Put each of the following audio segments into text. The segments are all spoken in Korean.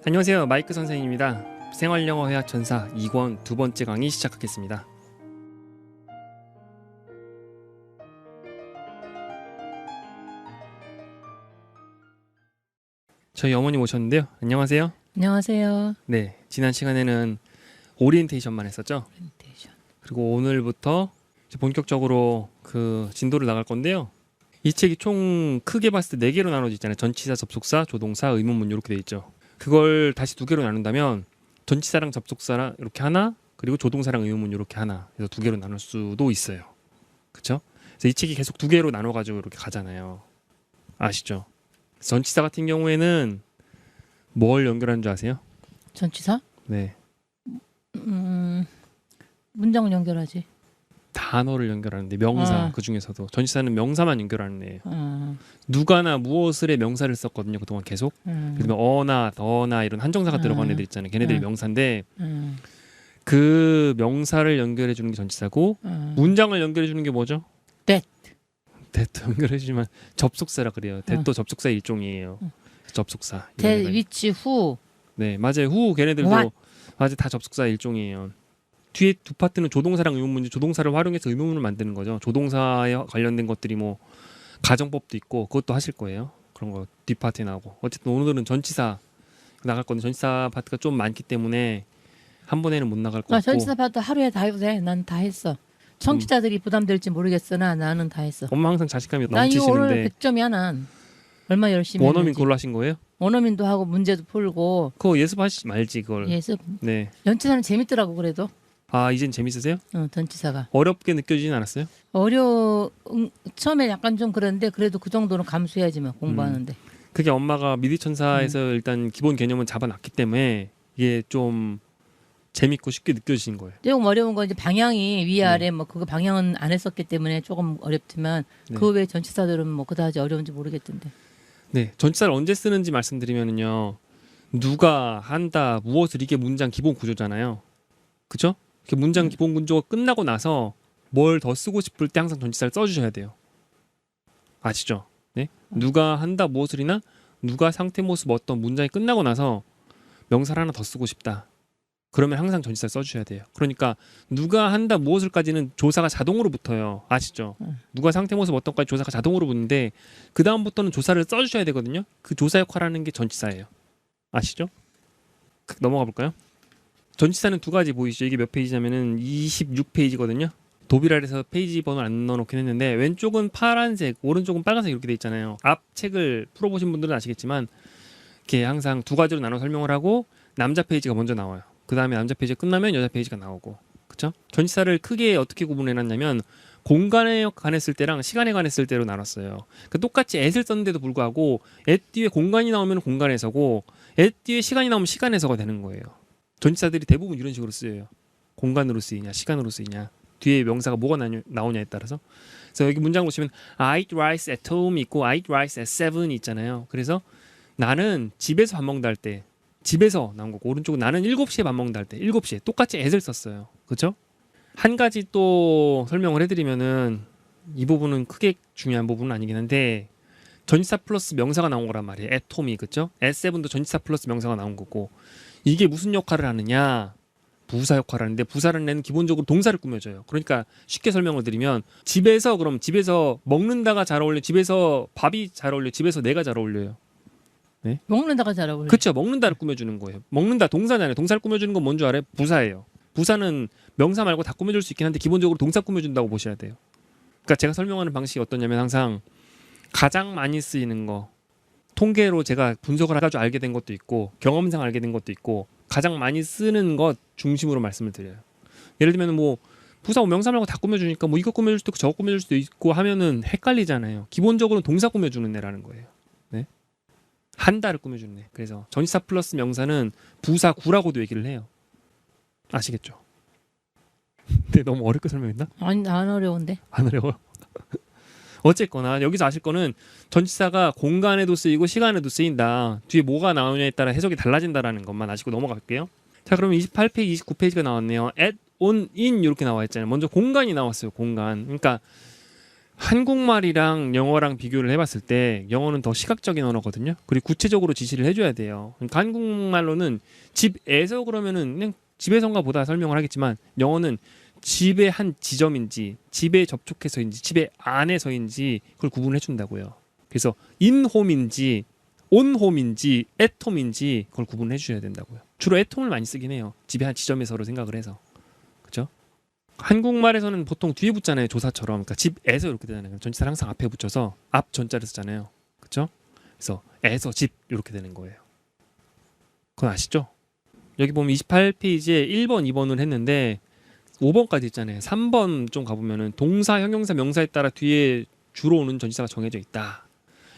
안녕하세요. 마이크 선생님입니다. 생활영어 회화 천사 2권 두 번째 강의 시작하겠습니다. 저희 어머님 오셨는데요. 안녕하세요. 안녕하세요. 네, 지난 시간에는 오리엔테이션만 했었죠. 오리엔테이션. 그리고 오늘부터 이제 본격적으로 그 진도를 나갈 건데요. 이 책이 총 크게 봤을 때 4개로 나눠져 있잖아요. 전치사, 접속사, 조동사, 의문문 이렇게 돼 있죠. 그걸 다시 2개로 나눈다면 전치사랑 접속사랑 이렇게 하나, 그리고 조동사랑 의문문 이렇게 하나 해서 2개로 나눌 수도 있어요. 그렇죠? 그래서 이 책이 계속 2개로 나눠가지고 이렇게 가잖아요. 아시죠? 전치사 같은 경우에는 뭘 연결하는 줄 아세요? 전치사? 네, 문장을 연결하지. 단어를 연결하는데 명사 그 중에서도 전치사는 명사만 연결하는 애예요. 누가나 무엇을의 명사를 썼거든요. 그동안 계속. 그다음에 어나 더나 이런 한정사가 들어간 애들 있잖아요. 걔네들이 명사인데 그 명사를 연결해 주는 게 전치사고 문장을 연결해 주는 게 뭐죠? that 연결해 주지만 접속사라 그래요. that도 접속사의 일종이에요. 접속사. that, which, who. 네, 맞아요. 후 걔네들도 what? 맞아요. 다 접속사의 일종이에요. 뒤에 두 파트는 조동사랑 의문문이죠. 조동사를 활용해서 의문문을 만드는 거죠. 조동사에 관련된 것들이 뭐 가정법도 있고 그것도 하실 거예요. 그런 거 뒷파트에 나오고. 어쨌든 오늘은 전치사 나갈 건데 전치사 파트가 좀 많기 때문에 한 번에는 못 나갈 것 같고. 전치사 파트 하루에 다 해도 돼. 난 다 했어. 청취자들이 부담될지 모르겠으나 나는 다 했어. 엄마 항상 자신감이 난 이거 오늘 넘치시는데 100점이야 난. 얼마 열심히 원어민 했는지. 그걸로 하신 거예요? 원어민도 하고 문제도 풀고. 그거 예습하시지 말지 그걸. 예습. 네. 전치사는 재밌더라고 그래도. 아 이젠 재밌으세요? 전치사가. 어렵게 느껴지진 않았어요? 처음에 약간 좀 그랬는데 그래도 그 정도는 감수해야지만 공부하는데. 그게 엄마가 미디천사에서 일단 기본 개념은 잡아놨기 때문에 이게 좀 재밌고 쉽게 느껴지신 거예요. 조금 어려운 건 이제 방향이 위아래 뭐 그거 방향은 안 했었기 때문에 조금 어렵지만 네. 그 외 전치사들은 뭐 그다지 어려운지 모르겠던데. 네, 전치사를 언제 쓰는지 말씀드리면요. 누가 한다 무엇을 이게 문장 기본 구조잖아요. 그죠? 이렇게 문장 기본 구조가 끝나고 나서 뭘 더 쓰고 싶을 때 항상 전치사를 써주셔야 돼요. 아시죠? 네? 누가 한다 무엇을이나 누가 상태 모습 어떤 문장이 끝나고 나서 명사를 하나 더 쓰고 싶다. 그러면 항상 전치사를 써주셔야 돼요. 그러니까 누가 한다 무엇을까지는 조사가 자동으로 붙어요. 아시죠? 누가 상태 모습 어떤까지 조사가 자동으로 붙는데 그 다음부터는 조사를 써주셔야 되거든요. 그 조사 역할하는 게 전치사예요. 아시죠? 넘어가 볼까요? 전치사는 2가지 보이시죠? 이게 몇 페이지냐면은 26페이지거든요. 도비랄에서 페이지 번호 안 넣어놓긴 했는데 왼쪽은 파란색, 오른쪽은 빨간색 이렇게 돼 있잖아요. 앞 책을 풀어보신 분들은 아시겠지만 이렇게 항상 2가지로 나눠 설명을 하고 남자 페이지가 먼저 나와요. 그 다음에 남자 페이지가 끝나면 여자 페이지가 나오고, 그렇죠? 전치사를 크게 어떻게 구분해놨냐면 공간에 관했을 때랑 시간에 관했을 때로 나눴어요. 그러니까 똑같이 at을 썼는데도 불구하고 at 뒤에 공간이 나오면 공간에서고 at 뒤에 시간이 나오면 시간에서가 되는 거예요. 전치사들이 대부분 이런 식으로 쓰여요. 공간으로 쓰이냐 시간으로 쓰이냐 뒤에 명사가 뭐가 나오냐에 따라서. 그래서 여기 문장 보시면 I eat rice at home 있고 I eat rice at 7 있잖아요. 그래서 나는 집에서 밥 먹는다 할 때 집에서 나온 거고, 오른쪽은 나는 7시에 밥 먹는다 할 때 7시에 똑같이 at을 썼어요. 그렇죠? 한 가지 또 설명을 해드리면은 이 부분은 크게 중요한 부분은 아니긴 한데 전치사 플러스 명사가 나온 거란 말이에요. at home이, 그렇죠? at 7도 전치사 플러스 명사가 나온 거고, 이게 무슨 역할을 하느냐? 부사 역할을 하는데 부사라는 애는 기본적으로 동사를 꾸며줘요. 그러니까 쉽게 설명을 드리면 집에서, 그럼 집에서 먹는다가 잘 어울려, 집에서 밥이 잘 어울려, 집에서 내가 잘 어울려요. 네? 먹는다가 잘 어울려. 그렇죠. 먹는다를 꾸며주는 거예요. 먹는다 동사잖아요. 동사를 꾸며주는 건 뭔지 알아요? 부사예요. 부사는 명사 말고 다 꾸며줄 수 있긴 한데 기본적으로 동사 꾸며준다고 보셔야 돼요. 그러니까 제가 설명하는 방식이 어떠냐면 항상 가장 많이 쓰이는 거, 통계로 제가 분석을 해가지고 알게 된 것도 있고 경험상 알게 된 것도 있고 가장 많이 쓰는 것 중심으로 말씀을 드려요. 예를 들면 뭐 부사 명사 말고 다 꾸며주니까 뭐 이거 꾸며줄 수도 있고 저거 꾸며줄 수도 있고 하면은 헷갈리잖아요. 기본적으로 동사 꾸며주는 애라는 거예요. 네? 한다를 꾸며주는 애. 그래서 전치사 플러스 명사는 부사 구라고도 얘기를 해요. 아시겠죠? 근데 너무 어렵게 설명했나? 아니 안 어려운데. 안 어려워요. 어쨌거나 여기서 아실 거는 전치사가 공간에도 쓰이고 시간에도 쓰인다. 뒤에 뭐가 나오냐에 따라 해석이 달라진다라는 것만 아시고 넘어갈게요. 자, 그러면 28페이지, 29페이지가 나왔네요. at, on, in 이렇게 나와 있잖아요. 먼저 공간이 나왔어요. 공간. 그러니까 한국말이랑 영어랑 비교를 해봤을 때 영어는 더 시각적인 언어거든요. 그리고 구체적으로 지시를 해줘야 돼요. 그러니까 한국말로는 집에서 그러면은 그냥 집에서인가 보다 설명을 하겠지만 영어는 집의 한 지점인지 집에 접촉해서인지 집의 안에서인지 그걸 구분해 준다고요. 그래서 인홈인지 온홈인지 애톰인지 그걸 구분해 주셔야 된다고요. 주로 애톰을 많이 쓰긴 해요. 집의 한 지점에서로 생각을 해서. 그렇죠? 한국말에서는 보통 뒤에 붙잖아요. 조사처럼. 그러니까 집에서 이렇게 되잖아요. 전치사를 항상 앞에 붙여서 앞 전자를 쓰잖아요. 그렇죠? 그래서 에서 집 이렇게 되는 거예요. 그건 아시죠? 여기 보면 28페이지에 1번, 2번을 했는데 5번까지 있잖아요. 3번 좀 가보면은 동사, 형용사, 명사에 따라 뒤에 주로 오는 전치사가 정해져 있다.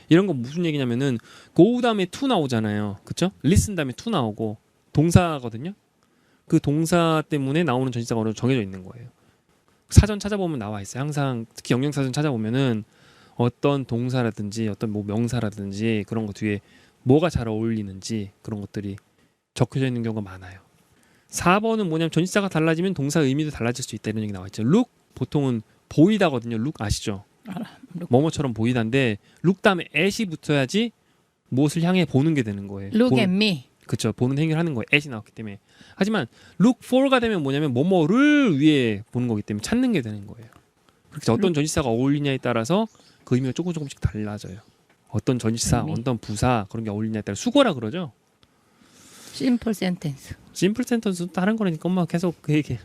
이런 건 무슨 얘기냐면은 go 다음에 to 나오잖아요. 그쵸? listen 다음에 to 나오고 동사거든요. 그 동사 때문에 나오는 전치사가 어느 정도 정해져 있는 거예요. 사전 찾아보면 나와 있어요. 항상 특히 영영사전 찾아보면은 어떤 동사라든지 어떤 뭐 명사라든지 그런 거 뒤에 뭐가 잘 어울리는지 그런 것들이 적혀져 있는 경우가 많아요. 4번은 뭐냐면 전치사가 달라지면 동사 의미도 달라질 수 있다 이런 얘기 나와 있죠. look 보통은 보이다거든요. look 아시죠? 알아. 뭐뭐처럼 보이다인데 look 다음에 at이 붙어야지 무엇을 향해 보는 게 되는 거예요. Look at me. 그렇죠. 보는 행위를 하는 거예요. at이 나왔기 때문에. 하지만 look for가 되면 뭐냐면 뭐뭐를 위해 보는 거기 때문에 찾는 게 되는 거예요. 그래서 어떤 전치사가 어울리냐에 따라서 그 의미가 조금씩 달라져요. 어떤 전치사, 의미. 어떤 부사 그런 게 어울리냐에 따라 수거라 그러죠. Simple sentence. 심플 센턴스도 다른 거라니까 엄마 계속 그 얘기해요.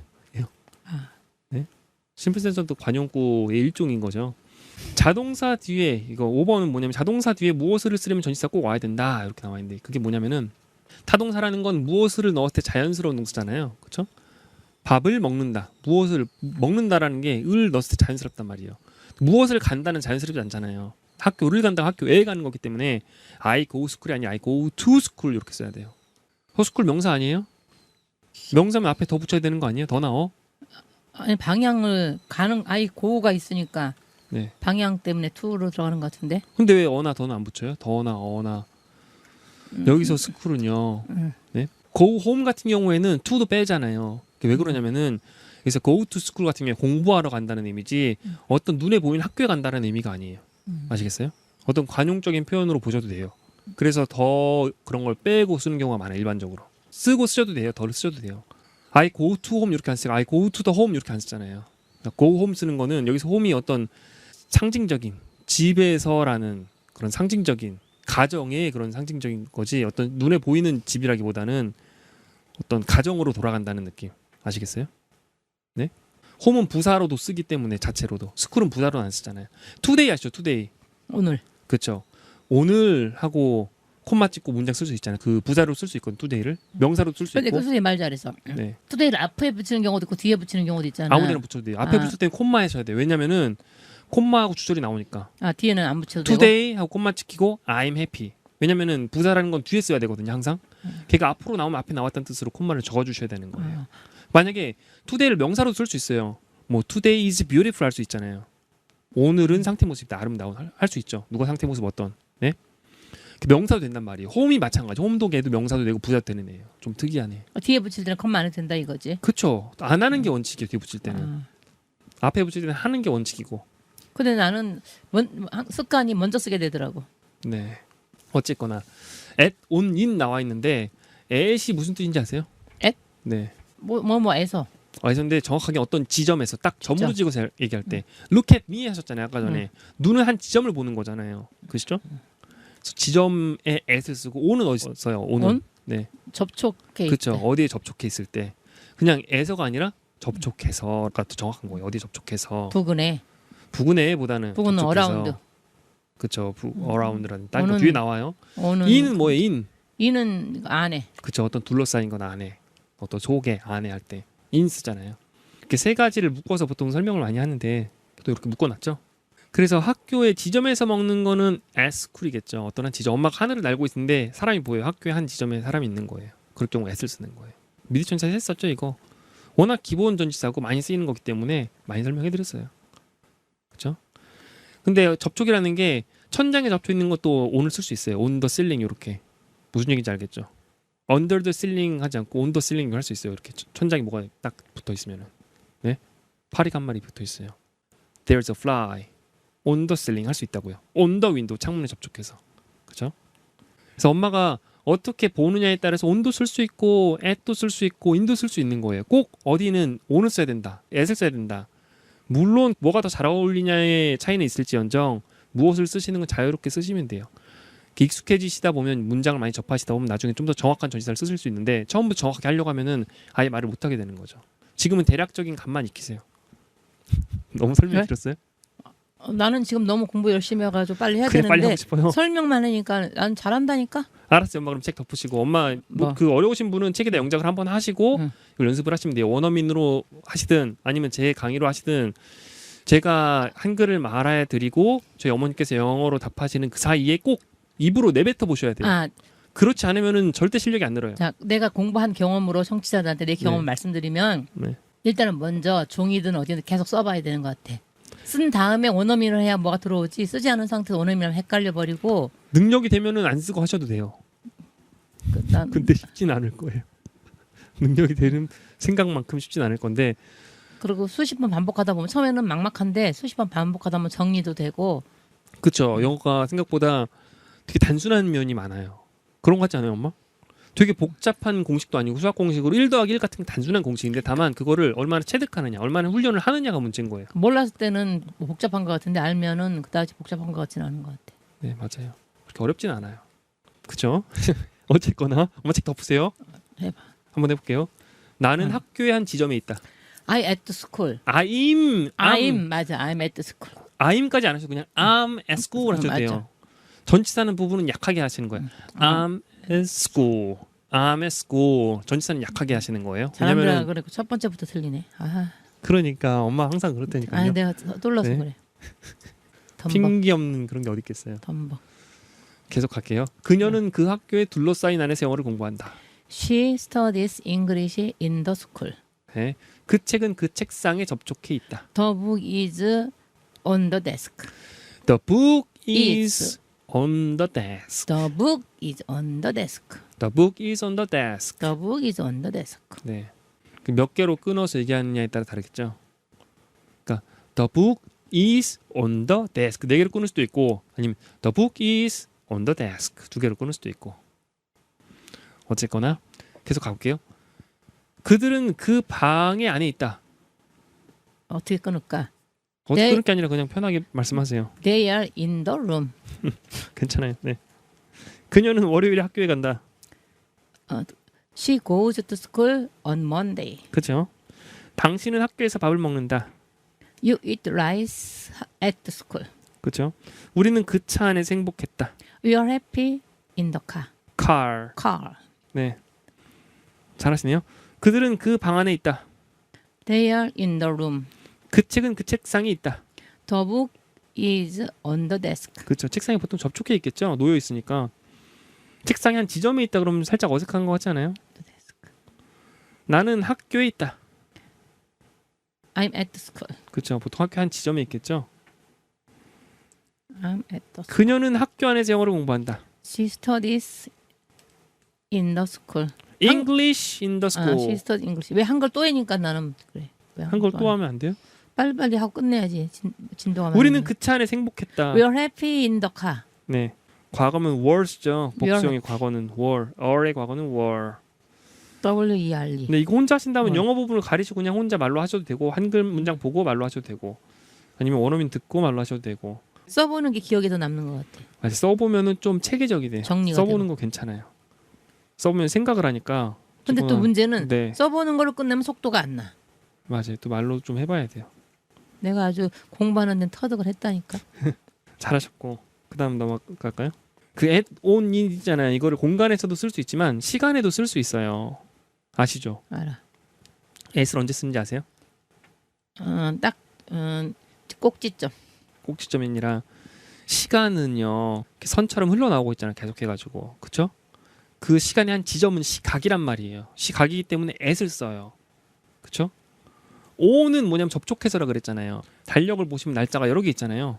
아. 네? 심플 센턴스도 관용구의 일종인 거죠. 자동사 뒤에 이거 5번은 뭐냐면 자동사 뒤에 무엇을 쓰려면 전치사 꼭 와야 된다 이렇게 나와 있는데 그게 뭐냐면은 타동사라는 건 무엇을 넣었을 때 자연스러운 동사잖아요. 그렇죠? 밥을 먹는다. 무엇을 먹는다라는 게 을 넣었을 때 자연스럽단 말이에요. 무엇을 간다는 자연스럽지 않잖아요. 학교를 간다 학교에 가는 거기 때문에 I go school이 아니라 I go to school 이렇게 써야 돼요. school 명사 아니에요? 명사면 앞에 더 붙여야 되는 거 아니에요? 더 나어? 아니 방향을 가는 아이 고가 있으니까 네. 방향 때문에 to로 들어가는 것 같은데. 근데 왜 어나 더는 안 붙여요? 더나 어나. 여기서 school은요. 네? go home 같은 경우에는 to도 빼잖아요. 왜 그러냐면은 그래서 go to school 같은 경우에 공부하러 간다는 의미지 어떤 눈에 보이는 학교에 간다는 의미가 아니에요. 아시겠어요? 어떤 관용적인 표현으로 보셔도 돼요. 그래서 더 그런 걸 빼고 쓰는 경우가 많아요. 일반적으로. 쓰고 쓰셔도 돼요. 덜 쓰셔도 돼요. I go to home 이렇게 안 쓰고 I go to the home 이렇게 안 쓰잖아요. 그러니까 go home 쓰는 거는 여기서 home이 어떤 상징적인 집에서라는 그런 상징적인 가정의 그런 상징적인 거지 어떤 눈에 보이는 집이라기보다는 어떤 가정으로 돌아간다는 느낌 아시겠어요? 네? 홈은 부사로도 쓰기 때문에 자체로도 스쿨은 부사로 안 쓰잖아요. today 아시죠? today 오늘. 그렇죠. 오늘 하고 콤마 찍고 문장 쓸 수 있잖아요. 그 부사로 쓸 수 있거든. today를 명사로 쓸 수 근데 있고 그 선생님 말 잘했어. 네. today를 앞에 붙이는 경우도 있고 뒤에 붙이는 경우도 있잖아. 아무데나 붙여도 돼요. 앞에 붙일 때는 콤마 하셔야 돼요. 왜냐면은 콤마하고 주절이 나오니까 아 뒤에는 안 붙여도 되고. today 하고 콤마 찍히고 I'm happy. 왜냐면은 부사라는 건 뒤에 써야 되거든요. 항상. 걔가 앞으로 나오면 앞에 나왔다는 뜻으로 콤마를 적어주셔야 되는 거예요. 아, 만약에 today를 명사로 쓸 수 있어요. 뭐 today is beautiful 할 수 있잖아요. 오늘은 상태 모습이다. 아름다운 할 수 있죠. 누가 상태 모습 어떤. 네? 명사도 된단 말이에요. 홈이 마찬가지. 홈도 걔도 명사도 되고 부사도 되는 애예요. 좀 특이하네. 뒤에 붙일 때는 컴마 안 해도 된다 이거지. 그쵸. 안 하는 게 원칙이에요. 뒤에 붙일 때는. 아. 앞에 붙일 때는 하는 게 원칙이고. 근데 나는 습관이 먼저 쓰게 되더라고. 네. 어쨌거나 at, on, in 나와 있는데 at이 무슨 뜻인지 아세요? at? 네. 뭐에서. 근데 정확하게 어떤 지점에서 딱 점으로 지점. 찍어서 얘기할 때 look at me 하셨잖아요. 아까 전에. 눈은 한 지점을 보는 거잖아요. 그렇죠? 그래서 지점에 at을 쓰고 on은 어디서 써요? on은. on? 네. 접촉해. 그렇죠. 있대. 어디에 접촉해 있을 때. 그냥 에서가 아니라 접촉해서가 더 정확한 거예요. 어디에 접촉해서. 부근에. 부근에보다는 부근은 어라운드. 그렇죠. 어라운드라는 딴 거 오는- 뒤에 나와요. 오는. in은 뭐예요? in. 이는 안에. 그쵸. 어떤 둘러싸인 건 안에, 어떤 속에, 안에 할 때 in 쓰잖아요. 이렇게 세 가지를 묶어서 보통 설명을 많이 하는데 또 이렇게 묶어놨죠. 그래서 학교의 지점에서 먹는 거는 at school이겠죠. 어떤 한 지점. 엄마가 하늘을 날고 있는데 사람이 보여요. 학교에 한 지점에 사람이 있는 거예요. 그럴 경우 at을 쓰는 거예요. 미디천사 했었죠 이거. 워낙 기본 전치사고 많이 쓰이는 거기 때문에 많이 설명해드렸어요. 그렇죠? 근데 접촉이라는 게 천장에 접촉 있는 것도 on을 쓸 수 있어요. on the ceiling 이렇게. 무슨 얘기인지 알겠죠? under the ceiling 하지 않고 on the ceiling 할 수 있어요. 이렇게 천장에 뭐가 딱 붙어 있으면은. 네? 파리가 한 마리 붙어 있어요. There's a fly. on the ceiling 할 수 있다고요. on the window 창문에 접촉해서. 그죠? 그래서 엄마가 어떻게 보느냐에 따라서 on도 쓸 수 있고 at도 쓸 수 있고 in도 쓸 수 있는 거예요. 꼭 어디는 on을 써야 된다. at을 써야 된다. 물론 뭐가 더 잘 어울리냐의 차이는 있을지언정 무엇을 쓰시는 건 자유롭게 쓰시면 돼요. 익숙해지시다 보면 문장을 많이 접하시다 보면 나중에 좀 더 정확한 전치사를 쓰실 수 있는데 처음부터 정확하게 하려고 하면은 아예 말을 못하게 되는 거죠. 지금은 대략적인 감만 익히세요. 너무 설명 왜? 길었어요? 나는 지금 너무 공부 열심히 해가지고 빨리 해야 그냥 빨리 되는데 하고 싶어요. 설명만 하니까 난 잘한다니까. 알았어요. 엄마 그럼 책 덮으시고 엄마 뭐? 그 어려우신 분은 책에다 영작을 한번 하시고 응. 이걸 연습을 하시면 돼요. 원어민으로 하시든 아니면 제 강의로 하시든 제가 한글을 말해 드리고 저희 어머니께서 영어로 답하시는 그 사이에 꼭 입으로 내뱉어 보셔야 돼요. 아, 그렇지 않으면은 절대 실력이 안 늘어요. 자, 내가 공부한 경험으로 청취자들한테 내 경험을 네. 말씀드리면 네. 일단은 먼저 종이든 어디든 계속 써봐야 되는 것 같아. 쓴 다음에 원어민을 해야 뭐가 들어오지. 쓰지 않은 상태에서 원어민을 헷갈려 버리고. 능력이 되면은 안 쓰고 하셔도 돼요. 난 근데 쉽진 않을 거예요. 능력이 되는 생각만큼 쉽진 않을 건데 그리고 수십 번 반복하다 보면 처음에는 막막한데 수십 번 반복하다 보면 정리도 되고. 그렇죠. 영어가 생각보다 되게 단순한 면이 많아요. 그런 거 같지 않아요, 엄마? 되게 복잡한 공식도 아니고 수학 공식으로 1 더하기 1 같은 게 단순한 공식인데 다만 그거를 얼마나 체득하느냐, 얼마나 훈련을 하느냐가 문제인 거예요. 몰랐을 때는 뭐 복잡한 것 같은데 알면은 그다지 복잡한 것 같지는 않은 것 같아. 네, 맞아요. 그렇게 어렵진 않아요. 그렇죠? 어쨌거나 엄마 책 덮으세요. 해봐. 한번 해볼게요. 나는 응. 학교의 한 지점에 있다. I at school. I'm 맞아. I'm at school. I'm까지 안 하셔도 그냥 I'm at school 하셔도 맞아. 돼요. 전치사는 부분은 약하게 하시는 거예요. I'm at school. I'm at school. 전치사는 약하게 하시는 거예요. 잘한다 왜냐면은 그래. 첫 번째부터 틀리네. 아, 그러니까 엄마 항상 그렇다니까요. 내가 똘라서 네. 그래. 덤벅, 핑계 없는 그런 게 어디 있겠어요. 덤벅. 계속 갈게요. 그녀는 그 학교에 둘러싸인 안에서 영어를 공부한다. She studies English in the school. 네. 그 책은 그 책상에 접촉해 있다. The book is on the desk. The book is Is. on the desk. The book is on the desk. The book is on the desk. The book is on the desk. 네. 그 몇 개로 끊어서 얘기하느냐에 따라 다르겠죠. 그러니까 the book is on the desk 네 개로 끊을 수도 있고 아니면 the book is on the desk 두 개로 끊을 수도 있고 어쨌거나 계속 가볼게요. 그들은 그 방에 안에 있다. 어떻게 끊을까? 어떻게 네. 끊을 게 아니라 그냥 편하게 말씀하세요. They are in the room. 괜찮아요. 네. 그녀는 월요일에 학교에 간다. She goes to school on Monday. 그렇죠? 당신은 학교에서 밥을 먹는다. You eat rice at the school. 그렇죠? 우리는 그 차 안에서 행복했다. We are happy in the car. car. 네. 잘하시네요. 그들은 그 방 안에 있다. They are in the room. 그 책은 그 책상에 있다. The book is on the desk. 그렇죠. 책상에 보통 접촉해 있겠죠. 놓여 있으니까. 책상에 한 지점에 있다 그러면 살짝 어색한 것 같지 않아요? The desk. 나는 학교에 있다. I'm at the school. 그렇죠. 보통 학교 한 지점에 있겠죠. I'm at the school. 그녀는 학교 안에서 영어를 공부한다. She studies in the school. English in the school. She studies English. 왜 한글 또 해니까 나는 그래. 왜 한걸 또 또 안 해? 하면 안 돼요? 빨리빨리 하고 끝내야지. 진도가 우리는 많으면. 그 차 안에서 행복했다. We are happy in the car. 네. 과거면 were죠. We are- 복수형의 과거는 were. are의 과거는 were. W-E-R-E. 근데 이거 혼자 하신다면 were. 영어 부분을 가리시고 그냥 혼자 말로 하셔도 되고 한글 문장 보고 말로 하셔도 되고 아니면 원어민 듣고 말로 하셔도 되고 써보는 게 기억에 더 남는 것 같아. 맞아, 써보면은 좀 체계적이 돼요. 정리가 써보는 되고. 거 괜찮아요. 써보면 생각을 하니까. 근데 또 조금은- 문제는 네 써보는 걸로 끝내면 속도가 안 나. 맞아요. 또 말로 좀 해봐야 돼요. 내가 아주 공부하는 데는 터득을 했다니까. 잘하셨고 그다음 넘어갈까요? 그 at on 있잖아요. 이거를 공간에서도 쓸 수 있지만 시간에도 쓸 수 있어요. 아시죠? 알아. at을 언제 쓰는지 아세요? 딱 꼭지점. 꼭지점이 아니라 시간은요 이렇게 선처럼 흘러나오고 있잖아요. 계속해가지고 그쵸? 그 시간의 한 지점은 시각이란 말이에요. 시각이기 때문에 at을 써요. 그쵸? on은 뭐냐면 접촉해서라 그랬잖아요. 달력을 보시면 날짜가 여러 개 있잖아요.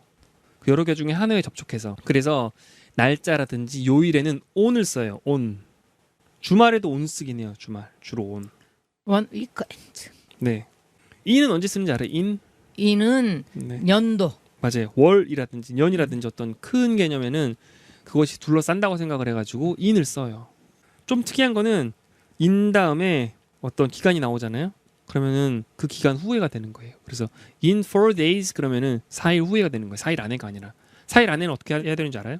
그 여러 개 중에 하나에 접촉해서 그래서 날짜라든지 요일에는 on을 써요. on. 주말에도 on 쓰긴 해요. 주말 주로 on. One weekend. 네. in은 언제 쓰는지 알아요? in? 이는 네. 연도. 맞아요. 월이라든지 년이라든지 어떤 큰 개념에는 그것이 둘러싼다고 생각을 해가지고 in을 써요. 좀 특이한 거는 in 다음에 어떤 기간이 나오잖아요. 그러면은 그 기간 후에가 되는 거예요. 그래서 in 4 days 그러면은 4일 후에가 되는 거예요. 4일 안에가 아니라. 4일 안에는 어떻게 해야 되는지 알아요?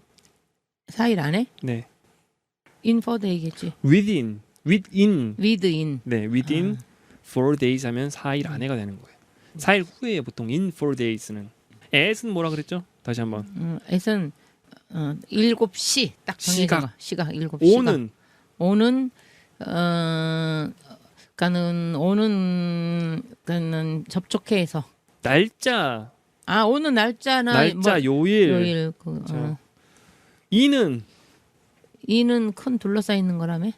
4일 안에? 네. in for day겠지. within. within. 네, within 4 days 하면 4일 안에가 되는 거예요. 4일 후에 보통 in 4 days는. at은 뭐라 그랬죠? 다시 한번. 에선 7시 딱 정해진 시각. 거. 시각 7시가. o는 오는 오는 접촉해서 날짜, 오는 날짜나 날짜, 요일. 요일 그렇죠. 이는 이는 큰 둘러싸여 있는 거라며?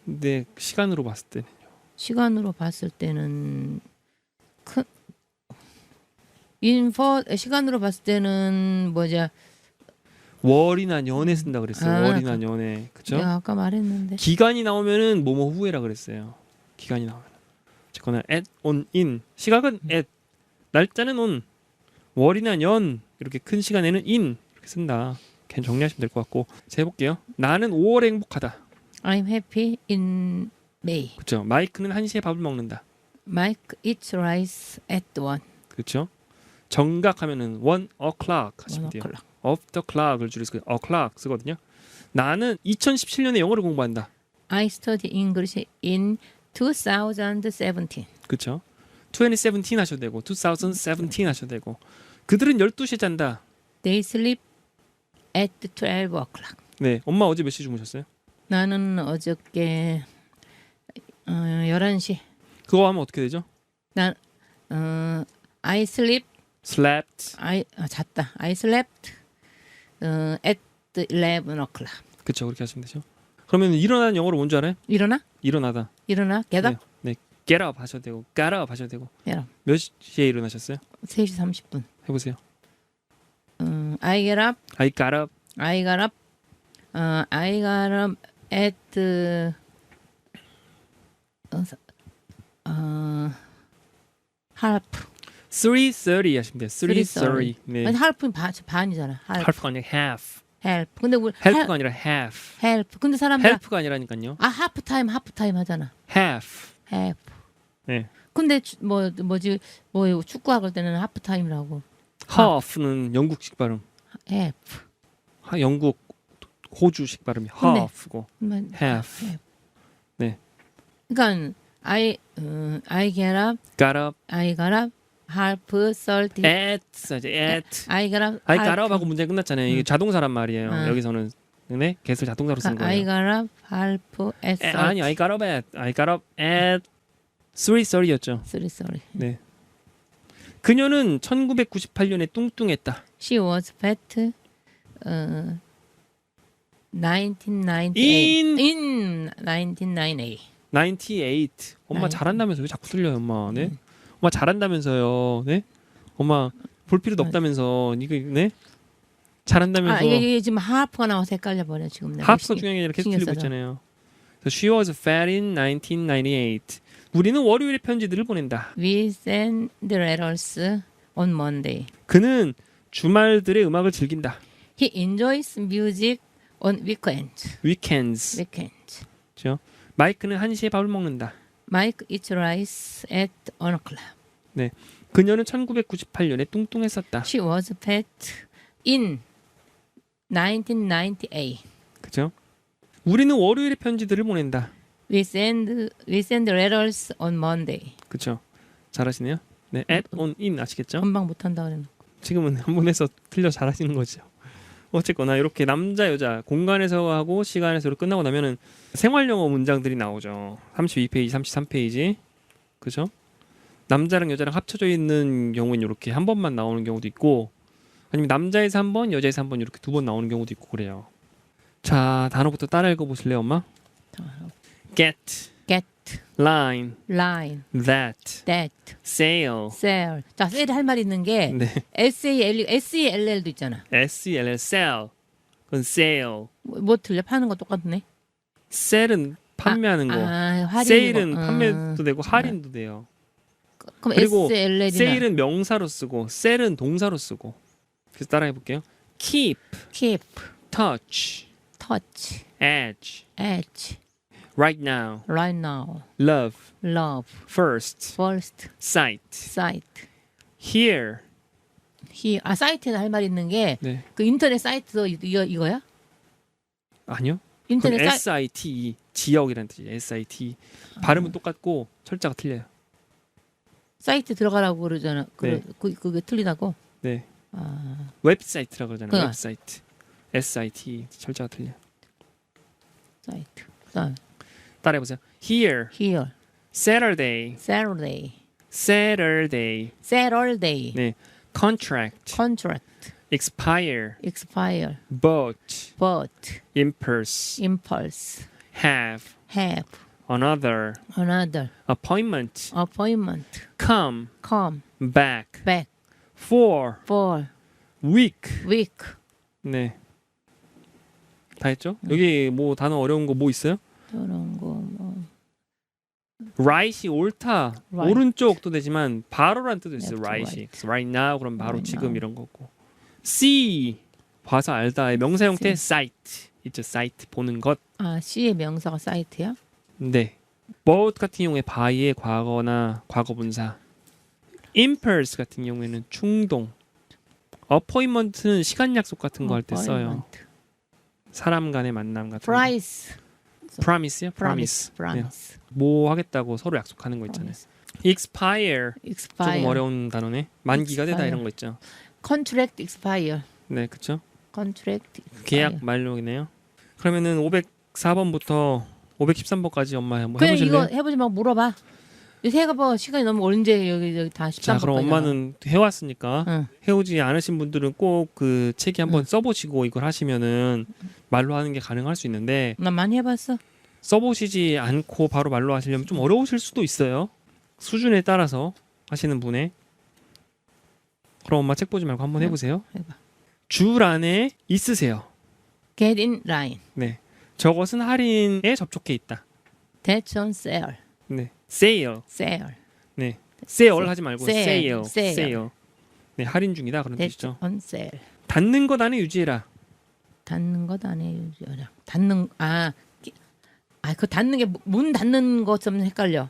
네, 시간으로 봤을 때 시간으로 봤을 때는 큰 인포 시간으로 봤을 때는 뭐냐? 월이나 년에 쓴다 그랬어요. 아, 월이나 년에. 그죠? 내가 아까 말했는데. 기간이 나오면은 뭐뭐 후에라 그랬어요. 기간이 나오면. 어쨌거나 at, on, in. 시각은 at, 날짜는 on. 월이나 년 이렇게 큰 시간에는 in 이렇게 쓴다. 그냥 정리하시면 될 것 같고. 자, 해볼게요. 나는 5월에 행복하다. I'm happy in May. 그렇죠. 마이크는 1시에 밥을 먹는다. Mike eats rice at 1. 그렇죠. 정각하면은 1 o'clock 1 하시면 돼요. o'clock. of the clock을 줄여서 o'clock 쓰거든요. 나는 2017년에 영어를 공부한다. I study English in 2017. 그렇죠. 2017 하셔도 되고 2017 하셔도 되고. 그들은 12시에 잔다. They sleep at 12 o'clock. 네. 엄마 어제 몇 시 주무셨어요? 나는 어저께 11시. 그거 하면 어떻게 되죠? I sleep. slept. 잤다. I slept at 11 o'clock. 그렇죠. 그렇게 하시면 되죠. 그러면 일어나는 영어로 뭔지 알아요? 일어나? 일어나다. 일어나? get up? 네. get up 하셔도 되고 got up 하셔도 되고. get up. 몇 시에 일어나셨어요? 3시 30분. 해보세요. I get up. I got up. I got up. I got up at half. 3:30 하시면 돼요. 3:30. 네. 아니 half는 반이잖아. half가 아니라 half. half. 근데 우리 half가 아니라 half. half. 근데 사람들 half가 아니라니까요. half time 하잖아. half. half. 네. 근데 뭐지 축구할 때는 half time라고. half는 영국식 발음. half. 영국 호주식 발음이 근데- half고 half. 네. 그러니까 I get up. got up. I got up. half 30. at I got up. I got up 하고 문제 끝났잖아요. 이게 자동사란 말이에요. 응. 여기서는 네 get을 자동사로 쓰는 I 거예요. got up. half at 30. 아니 I got up at 3:30였죠. Sorry. 네. 그녀는 1998년에 뚱뚱했다. She was fat. 1998. In 1998. 98. 엄마 나인- 잘한다면서 왜 자꾸 틀려요, 엄마. 네? 엄마 잘한다면서요. 네? 엄마 볼 필요도 없다면서. 이거 네? 잘한다면서. 이게 지금 하프가 나와서 헷갈려 버려 지금 내가. 하프가 중요한 게 아니라 계속 신경 틀리고 써서. 있잖아요. So she was fat in 1998. 우리는 월요일에 편지들을 보낸다. We send the letters on Monday. 그는 주말들의 음악을 즐긴다. He enjoys music on weekends. weekends. 그렇죠? 마이크는 1시에 밥을 먹는다. Mike eats rice at 1 o'clock. 그녀는 1998년에 뚱뚱했었다. She was fat in 1998. 그렇죠? 우리는 월요일에 편지들을 보낸다. We send letters on Monday. 그렇죠? 잘하시네요. 네, at, on, in 아시겠죠? 금방 못한다 그랬나? 지금은 한 번 해서 틀려 잘하시는 거죠. 어쨌거나 이렇게 남자 여자 공간에서 하고 시간에서 끝나고 나면은 생활 영어 문장들이 나오죠. 32페이지, 33페이지. 그죠? 남자랑 여자랑 합쳐져 있는 경우는 이렇게 한 번만 나오는 경우도 있고 아니면 남자에서 한 번, 여자에서 한 번 이렇게 두 번 나오는 경우도 있고 그래요. 자, 단어부터 따라 읽어 보실래요, 엄마? get, line, that, sail. sell. 자, sell 할 말 있는 게 네. SELL도 있잖아. S-E-L-L, sell. 그건 sale. 뭐 틀려? 파는 거 똑같네. 셀은 판매하는 거. 할인이고. 세일은 판매도 되고 할인도 돼요. 그럼 그리고 SLL이나 세일은 명사로 쓰고 셀은 동사로 쓰고. 그래서 따라해 볼게요. Keep, keep, touch, touch, edge, edge, right now, right now, love, love, first, first, sight, sight. here. 사이트에 할 말 있는 게 네. 그 인터넷 사이트 이거야? 아니요. 인터넷 그건 사이트 SITE 지역이라는 뜻이에요. SIT. 발음은 똑같고 철자가 틀려요. 사이트 들어가라고 그러잖아. 네. 그게 틀리다고? 네. 아, 웹사이트라고 그러잖아요. 그거. 웹사이트. SIT 철자가 틀려요. 사이트. 그다음 따라해 보세요. Here, here, Saturday, Saturday, Saturday. Saturday, 네. Contract, contract, expire, expire, boat, but, impulse, impulse, have, have, another, another, appointment, appointment, come, come, back, back, for, for, week. week. 네. 다 했죠? 여기 뭐 단어 어려운 거 뭐 있어요? 그런 거 뭐. right이 옳다, Right. 오른쪽도 되지만 바로란 뜻도 있어요. Left, right이. 그래서 right now 그럼 바로 Right 지금 now. 이런 거고. see 봐서 알다의 명사 형태 sight 있죠. sight 보는 것. 아, C의 명사가 사이트야? 네. boat 같은 경우에 by의 과거나 과거분사. impulse 같은 경우에는 충동. appointment는 시간 약속 같은 거 할 때 써요. Appointment. 사람 간의 만남 같은 거. Price. promise요? Promise. promise. Promise. 뭐 하겠다고 서로 약속하는 거 있잖아요. Promise. expire Expire. 조금 어려운 단어네. 만기가 되다 expire. 이런 거 있죠. Contract expire. 네, 그렇죠. Contract 계약 expire. 만료이네요. 그러면은 504번부터 513번까지 엄마 한번 그냥 해보실래요? 이거 해보지 말고 물어봐. 해가 봐. 시간이 너무 언제 여기 다 13번. 자, 그럼 엄마는 해왔으니까 응. 해오지 않으신 분들은 꼭 그 책에 한번 써보시고 이걸 하시면은 말로 하는 게 가능할 수 있는데 난 많이 해봤어. 써보시지 않고 바로 말로 하시려면 좀 어려우실 수도 있어요. 수준에 따라서 하시는 분의. 그럼 엄마 책 보지 말고 한번 해보세요. 해봐. 줄 안에 있으세요. Get in line. 네, 저것은 할인에 접촉해 있다. That's on sale. 네, sale. Sale. 네, sale 하지 말고 sale. sale. sale. sale. 네, 할인 중이다 그런 That's 뜻이죠. on sale. 닫는 것 안에 유지해라. 닫는 것 안에 유지하라. 닫는 그 닫는 게 문 닫는 것좀 헷갈려.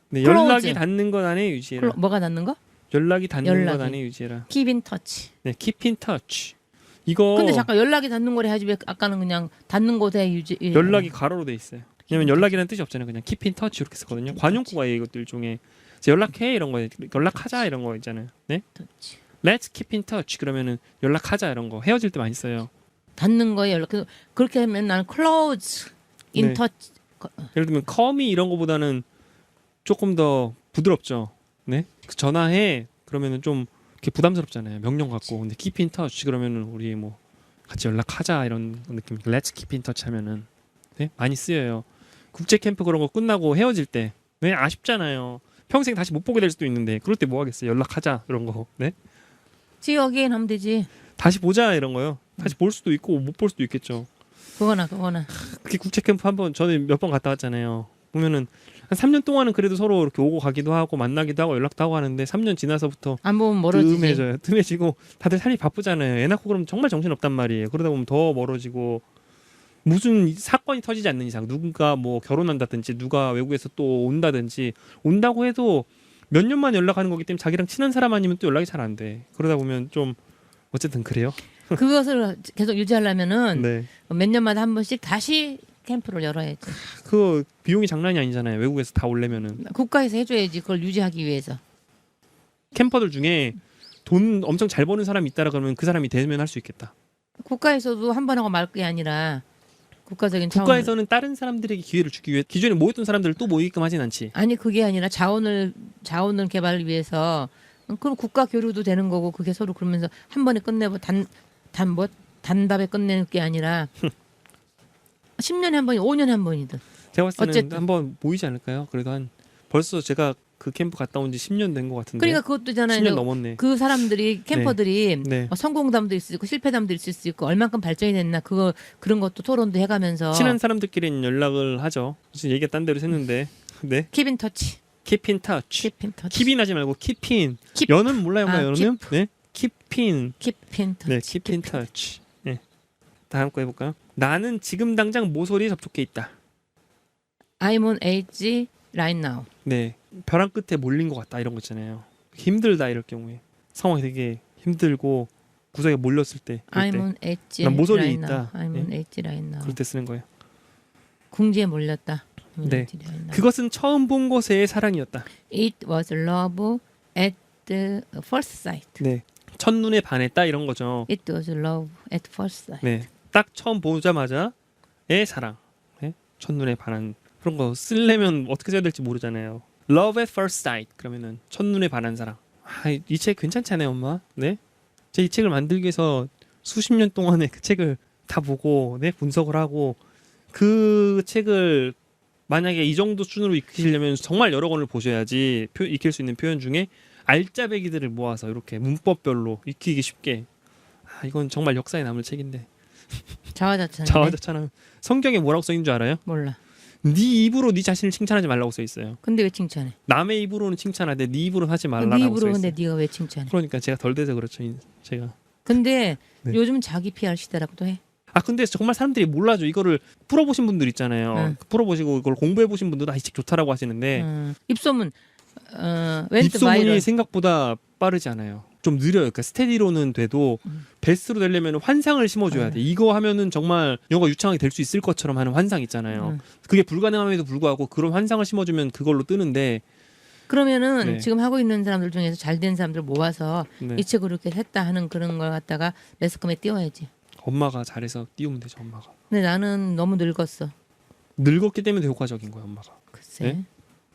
네, Close. 연락이 닿는 것 안에 유지해라. 뭐가 닫는 거? 연락이 닿는 연락이. 것 안에 유지해라. Keep in touch. 네, keep in touch. 이거 근데 잠깐 연락이 닿는 거래 하지 왜 아까는 그냥 닫는 곳에 유지. 연락이 가로로 돼 있어요. 왜냐면 연락이라는 뜻이 없잖아요. 그냥 keep in touch 이렇게 쓰거든요. 관용구가 이것도 일종의 그래서 연락해 이런 거, 연락하자 이런 거 있잖아요. 네, touch. let's keep in touch 그러면은 연락하자 이런 거 헤어질 때 많이 써요. 닫는 거에 연락. 그렇게 하면 나는 close in 네. touch. 예를 들면 come이 이런 거보다는 조금 더 부드럽죠. 네, 그 전화해 그러면은 좀 이렇게 부담스럽잖아요. 명령 같고. 근데 keep in touch 그러면은 우리 뭐 같이 연락하자 이런 느낌. let's keep in touch 하면은 네? 많이 쓰여요. 국제 캠프 그런 거 끝나고 헤어질 때 네, 아쉽잖아요. 평생 다시 못 보게 될 수도 있는데 그럴 때 뭐 하겠어요. 연락하자 이런 거. 네? See you again 하면 되지. 다시 보자 이런 거요. 다시 볼 수도 있고 못 볼 수도 있겠죠. 그거나. 그렇게 국제 캠프 한번 저는 몇 번 갔다 왔잖아요. 보면은 한 3년 동안은 그래도 서로 이렇게 오고 가기도 하고 만나기도 하고 연락도 하고 하는데 3년 지나서부터 안 보면 멀어지지. 뜸해져요. 뜸해지고 다들 삶이 바쁘잖아요. 애 낳고 그러면 정말 정신 없단 말이에요. 그러다 보면 더 멀어지고 무슨 사건이 터지지 않는 이상 누군가 뭐 결혼한다든지 누가 외국에서 또 온다든지 온다고 해도 몇 년만 연락하는 거기 때문에 자기랑 친한 사람 아니면 또 연락이 잘 안 돼. 그러다 보면 좀 어쨌든 그래요. 그것을 계속 유지하려면은 네. 몇 년마다 한 번씩 다시 캠프를 열어야지. 그거 비용이 장난이 아니잖아요. 외국에서 다 오려면은 국가에서 해줘야지 그걸 유지하기 위해서. 캠퍼들 중에 돈 엄청 잘 버는 사람이 있다라 그러면 그 사람이 되면 할 수 있겠다. 국가에서도 한 번 하고 말 게 아니라 국가적인 차원. 국가에서는 다른 사람들에게 기회를 주기 위해 기존에 모였던 사람들을 또 모이게끔 하진 않지. 아니 그게 아니라 자원을 개발을 위해서 그럼 국가 교류도 되는 거고 그게 서로 그러면서 한 번에 끝내고 단답에 끝내는 게 아니라 10년에 한 번이 5년에 한 번이든. 제가 봤을 때는 어쨌든. 한번 모이지 않을까요? 그래도 한 벌써 제가 그 캠프 갔다 온 지 10년 된 것 같은데. 그러니까 그것도 있잖아요. 10년 넘었네. 그 사람들이 캠퍼들이 네. 뭐 성공담도 있을 수 있고 실패담도 있을 수 있고 얼만큼 발전이 됐나 그런 것도 토론도 해가면서 친한 사람들끼리는 연락을 하죠. 무슨 얘기가 딴 데로 샜는데. 네. keep in touch. keep in touch. keep in touch. keep인 하지 말고 keep in. keep. 연은 몰라요, 엄마 아, 연은? 네. keep in touch. keep in touch. 네. 다음 거 해볼까요? 나는 지금 당장 모서리에 접촉해 있다. I'm on edge right now. 네, 벼랑 끝에 몰린 것 같다 이런 거 있잖아요. 힘들다 이럴 경우에 상황이 되게 힘들고 구석에 몰렸을 때, 그럴 I'm 때 on edge 난 모서리에 right 있다. now. I'm 예? on edge right now. 그럴 때 쓰는 거예요. 궁지에 몰렸다. I'm on 네. edge right now. 그것은 처음 본 것의 사랑이었다. It was love at the first sight. 네, 첫눈에 반했다 이런 거죠. It was love at first sight. 네, 딱 처음 보자마자의 사랑. 네? 첫눈에 반한 그런 거 쓰려면 어떻게 써야 될지 모르잖아요. Love at first sight 그러면은 첫눈에 반한 사랑. 아, 이 책 괜찮지 않아요, 엄마? 네? 제가 이 책을 만들기 위해서 수십 년 동안에 그 책을 다 보고 네, 분석을 하고 그 책을 만약에 이 정도 수준으로 익히시려면 정말 여러 권을 보셔야지 익힐 수 있는 표현 중에 알짜배기들을 모아서 이렇게 문법별로 익히기 쉽게. 아, 이건 정말 역사에 남을 책인데. 자화자찬. 자화자찬하면 성경에 뭐라고 써 있는 줄 알아요? 몰라. 네 입으로 네 자신을 칭찬하지 말라고 써 있어요. 근데 왜 칭찬해? 남의 입으로는 칭찬하되 네 입으로는 하지 말라라고 네 써 입으로 있어요. 근데 네가 왜 칭찬해? 그러니까 제가 덜 돼서 그렇죠. 제가. 근데 네. 요즘 자기 PR 시대라고도 해. 아 근데 정말 사람들이 몰라죠. 이거를 풀어보신 분들 있잖아요. 응. 풀어보시고 이걸 공부해보신 분들도 이 책 좋다라고 하시는데 입소문 웬트 입소문이 바이럴. 생각보다 빠르지 않아요. 좀 느려요. 그러니까 스테디로는 돼도 베스트로 되려면 환상을 심어줘야 돼. 이거 하면은 정말 영어가 유창하게 될 수 있을 것처럼 하는 환상 있잖아요. 그게 불가능함에도 불구하고 그런 환상을 심어주면 그걸로 뜨는데 그러면은 네. 지금 하고 있는 사람들 중에서 잘 된 사람들 모아서 네. 이 책으로 이렇게 했다 하는 그런 걸 갖다가 매스컴에 띄워야지. 엄마가 잘해서 띄우면 되죠. 엄마가. 근데 나는 너무 늙었어. 늙었기 때문에 더 효과적인 거예요. 엄마가. 글쎄. 네?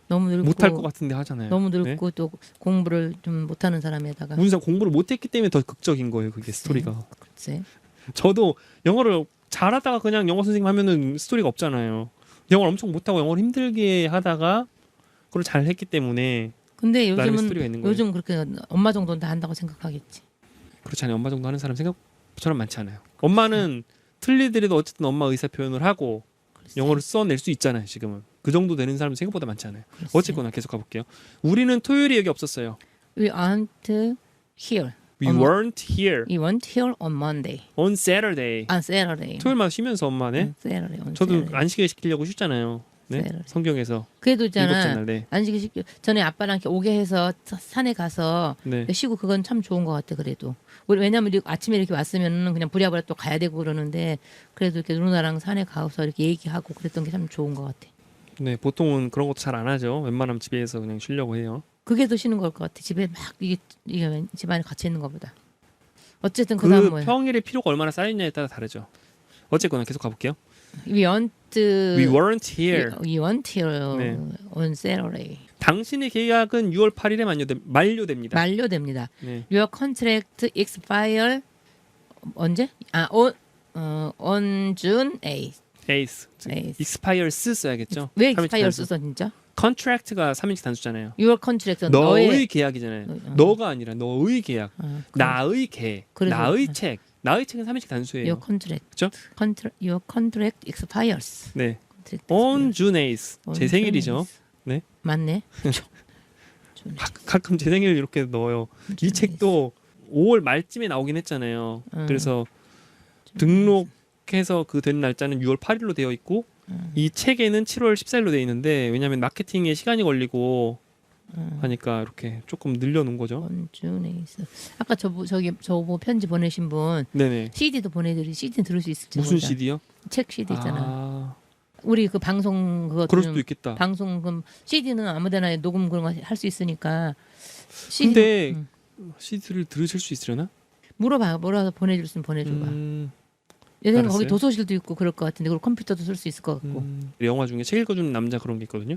너무 늙고 못할 것 같은데 하잖아요. 너무 네? 늙고 또 공부를 좀 못하는 사람에다가 문상 공부를 못했기 때문에 더 극적인 거예요. 그게 스토리가. 글쎄. 저도 영어를 잘하다가 그냥 영어 선생님 하면은 스토리가 없잖아요. 영어를 엄청 못하고 영어를 힘들게 하다가 그걸 잘 했기 때문에 근데 나름의 스토리가 있는 요즘은 거예요. 요즘 그렇게 엄마 정도는 다 한다고 생각하겠지. 그렇지 않아요. 엄마 정도 하는 사람 생각처럼 많지 않아요. 엄마는 틀리더라도 어쨌든 엄마 의사 표현을 하고 글쎄. 영어를 써낼 수 있잖아요. 지금은 그 정도 되는 사람은 생각보다 많지 않아요. 글쎄. 어쨌거나 계속 가볼게요. 우리는 토요일이 여기 없었어요. We aren't here. We weren't here We weren't here on Monday. on Saturday. On Saturday. 토요일마다 쉬면서 엄마네. on Saturday. on 저도 Saturday. 안식일 시키려고 쉬잖아요. 네? Saturday. 성경에서 그래도 일곱째 있잖아. 날. 네. 안식일 시켜 전에 아빠랑 이렇게 오게 해서 산에 가서 네. 쉬고 그건 참 좋은 것 같아. 그래도 우리 왜냐면 아침에 이렇게 왔으면은 그냥 부랴부랴 또 가야 되고 그러는데 그래도 이렇게 누나랑 산에 가서 이렇게 얘기하고 그랬던 게 참 좋은 것 같아. 네, 보통은 그런 것도 잘 안 하죠. 웬만하면 집에서 그냥 쉬려고 해요. 그게 더 쉬는 걸 것 같아. 집에 막 이게 집안에 갇혀 있는 것보다. 어쨌든 그 그다음 뭐야? 평일에 필요가 얼마나 쌓였냐에 따라 다르죠. 어쨌거나 계속 가볼게요. We weren't We weren't here. We weren't here 네. on Saturday. 당신의 계약은 6월 8일에 만료됩니다. 만료됩니다. 네. Your contract expire 언제? on June 8th. Ace. Ace. expires 써야겠죠. 왜 3인칭 expire 단수. 썼어 진짜? contract가 3인칭 단수잖아요. Your contract 너의 계약이잖아요. 어. 너가 아니라 너의 계약. 그래. 나의 계. 그래서- 나의 책. 나의 책은 3인칭 단수예요. Your contract. 그쵸? Your contract expires. 네. Contract On expires. June 8th. On 제 생일이죠. June 8th. 네. 맞네. 가끔 제 생일 이렇게 넣어요. 이 책도 5월 말쯤에 나오긴 했잖아요. 그래서 등록해서 그 된 날짜는 6월 8일로 되어 있고 이 책에는 7월 14일로 되어 있는데 왜냐하면 마케팅에 시간이 걸리고 하니까 이렇게 조금 늘려놓은 거죠. on June 8th. 아까 저보 편지 보내신 분 네네. CD도 보내드리 CD 들을 수 있을지 무슨 모르겠다. CD요? 책 CD 있잖아. 아, 우리 그 방송 그거 그럴 수도 있겠다. 방송 그 CD는 아무데나 녹음 그런 거 할 수 있으니까. CD 근데 CD를 들으실 수 있으려나? 물어서 보내줄 수 있으면 보내줘봐. 예전에 거기 알았어요. 도서실도 있고 그럴 것 같은데 그리고 컴퓨터도 쓸 수 있을 것 같고. 영화 중에 책 읽어주는 남자 그런 게 있거든요.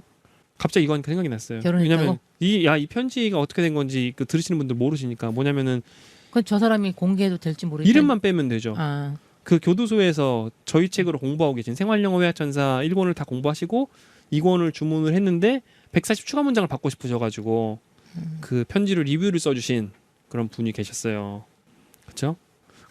갑자기 이거 하니까 생각이 났어요. 결혼했다고? 왜냐면 이 편지가 어떻게 된 건지 그 들으시는 분들 모르시니까 뭐냐면은 그건 저 사람이 공개해도 될지 모르겠다. 이름만 빼면 되죠. 아, 그 교도소에서 저희 책으로 공부하고 계신 생활영어회화천사 1권을 다 공부하시고 2권을 주문을 했는데 140 추가 문장을 받고 싶으셔가지고 그 편지로 리뷰를 써주신 그런 분이 계셨어요. 그렇죠?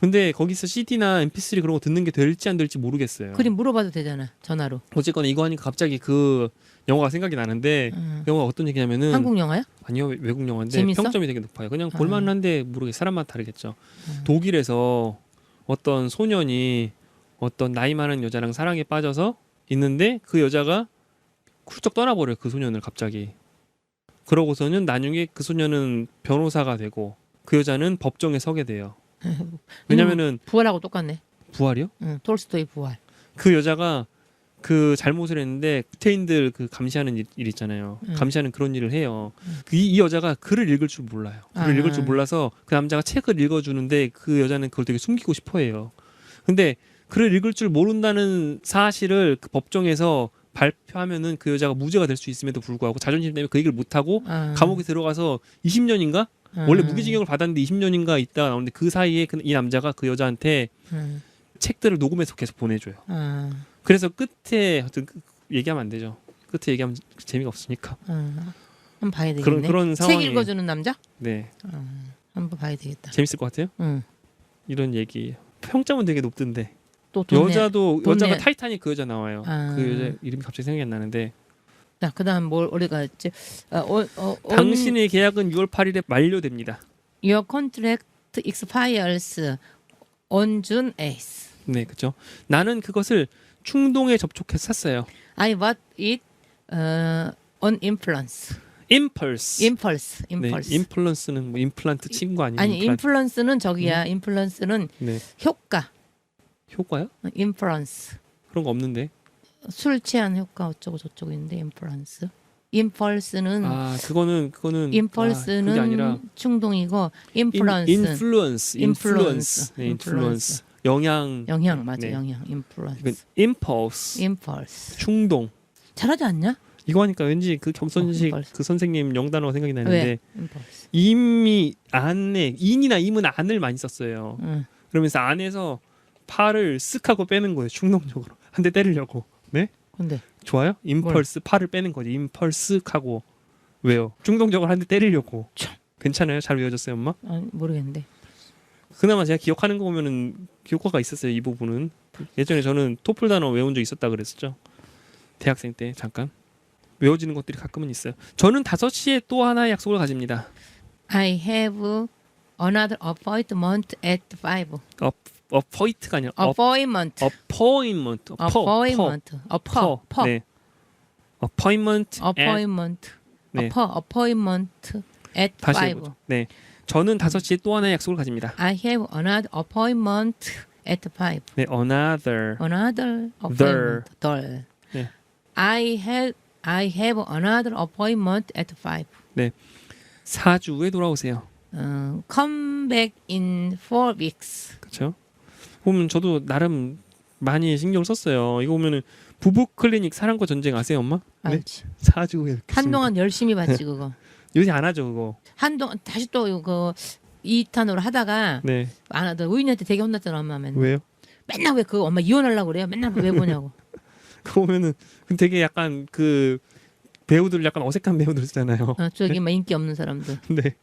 근데 거기서 CD나 MP3 그런 거 듣는 게 될지 안 될지 모르겠어요. 그림 물어봐도 되잖아. 전화로. 어쨌거나 이거 하니까 갑자기 그 영화가 생각이 나는데 그 영화가 어떤 얘기냐면은 한국 영화야? 아니요 외국 영화인데 재밌어? 평점이 되게 높아요. 그냥 아. 볼만한데 모르겠 사람마다 다르겠죠. 독일에서 어떤 소년이 어떤 나이 많은 여자랑 사랑에 빠져서 있는데 그 여자가 훌쩍 떠나버려요. 그 소년을 갑자기. 그러고서는 나중에 그 소년은 변호사가 되고 그 여자는 법정에 서게 돼요. 왜냐면은 부활하고 똑같네. 부활이요? 응, 톨스토이 부활. 그 여자가 그 잘못을 했는데 유태인들 그 감시하는 일 있잖아요. 감시하는 그런 일을 해요. 이 여자가 글을 읽을 줄 몰라요. 글을 읽을 줄 몰라서 그 남자가 책을 읽어주는데 그 여자는 그걸 되게 숨기고 싶어해요. 근데 글을 읽을 줄 모른다는 사실을 그 법정에서 발표하면은 그 여자가 무죄가 될 수 있음에도 불구하고 자존심 때문에 그 얘기를 못하고 감옥에 들어가서 20년인가? 원래 무기징역을 받았는데 20년인가 있다가 나오는데 그 사이에 이 남자가 그 여자한테 책들을 녹음해서 계속 보내줘요. 그래서 끝에 하여튼 얘기하면 안 되죠. 끝에 얘기하면 재미가 없으니까. 한번 봐야 되겠네. 그런 상황이 책 읽어주는 남자? 네 한번 봐야 되겠다. 재밌을 것 같아요. 응. 이런 얘기. 평점은 되게 높던데. 또 여자가 타이타닉 그 여자 나와요. 아. 그 여자 이름이 갑자기 생각이 안 나는데. 자, 그다음 뭘 우리가 했지? 당신의 계약은 6월 8일에 만료됩니다. Your contract expires on June 8th. 네, 그렇죠. 나는 그것을 충동에 접촉해서 샀어요. I bought it on impulse. impulse. impulse. 네, impulse는 뭐 임플란트 친구 아니에요? 아니, influence는 저기야. influence는 네. 효과. 효과요? influence. 그런 거 없는데. 술 취한 효과 어쩌고 저쩌고 있는데 impulse. impulse는 아, 그거는 impulse는 그게 아니라 충동이고 influence. influence. 네, influence. 영향 맞아. 네. 영향. 이건 influence. impulse. 충동. 잘하지 않냐? 이거 하니까 왠지 그 경선식 impulse. 그 선생님 영단어가 생각이 나는데 왜? impulse. 임이 안에 인이나 임은 안을 많이 썼어요. 응. 그러면서 안에서 팔을 쓱 하고 빼는 거예요. 충동적으로 한 대 때리려고. 네? 근데 좋아요? 임펄스 팔을 빼는 거지. 임펄스 하고 왜요? 충동적으로 한 대 때리려고. 참. 괜찮아요? 잘 외워졌어요, 엄마? 아니, 모르겠는데. 그나마 제가 기억하는 거 보면은 효과가 있었어요. 이 부분은 예전에 저는 토플 단어 외운 적 있었다 그랬었죠. 대학생 때 잠깐 외워지는 것들이 가끔은 있어요. 저는 5시에 또 하나의 약속을 가집니다. I have another appointment at 5. appoint가 아니라 appointment. appointment. 네. appointment. appointment. 네. appointment at 다시 5. 해보죠. 네. 저는 5시에 또 하나의 약속을 가집니다. I have another appointment at 5. 네, another. Another appointment. 덜. 네. I have another appointment at 5. 네. 4주 후에 돌아오세요. Come back in 4 weeks. 그렇죠? 보면 저도 나름 많이 신경을 썼어요. 이거 보면은 부부 클리닉 사랑과 전쟁 아세요, 엄마? 네. 알지. 4주 후에 뵙겠습니다. 한동안 열심히 봤지 그거. 요새 안 하죠, 그거. 한동안 다시 또 그 2탄으로 하다가 네. 안 하다. 우인이한테 되게 혼났잖아 엄마 맨날. 왜요? 맨날 왜 그 엄마 이혼하려고 그래요? 맨날 왜 보냐고. 그거 보면은 되게 약간 그 배우들 약간 어색한 배우들 있잖아요. 저기 막 인기 없는 사람들. 네.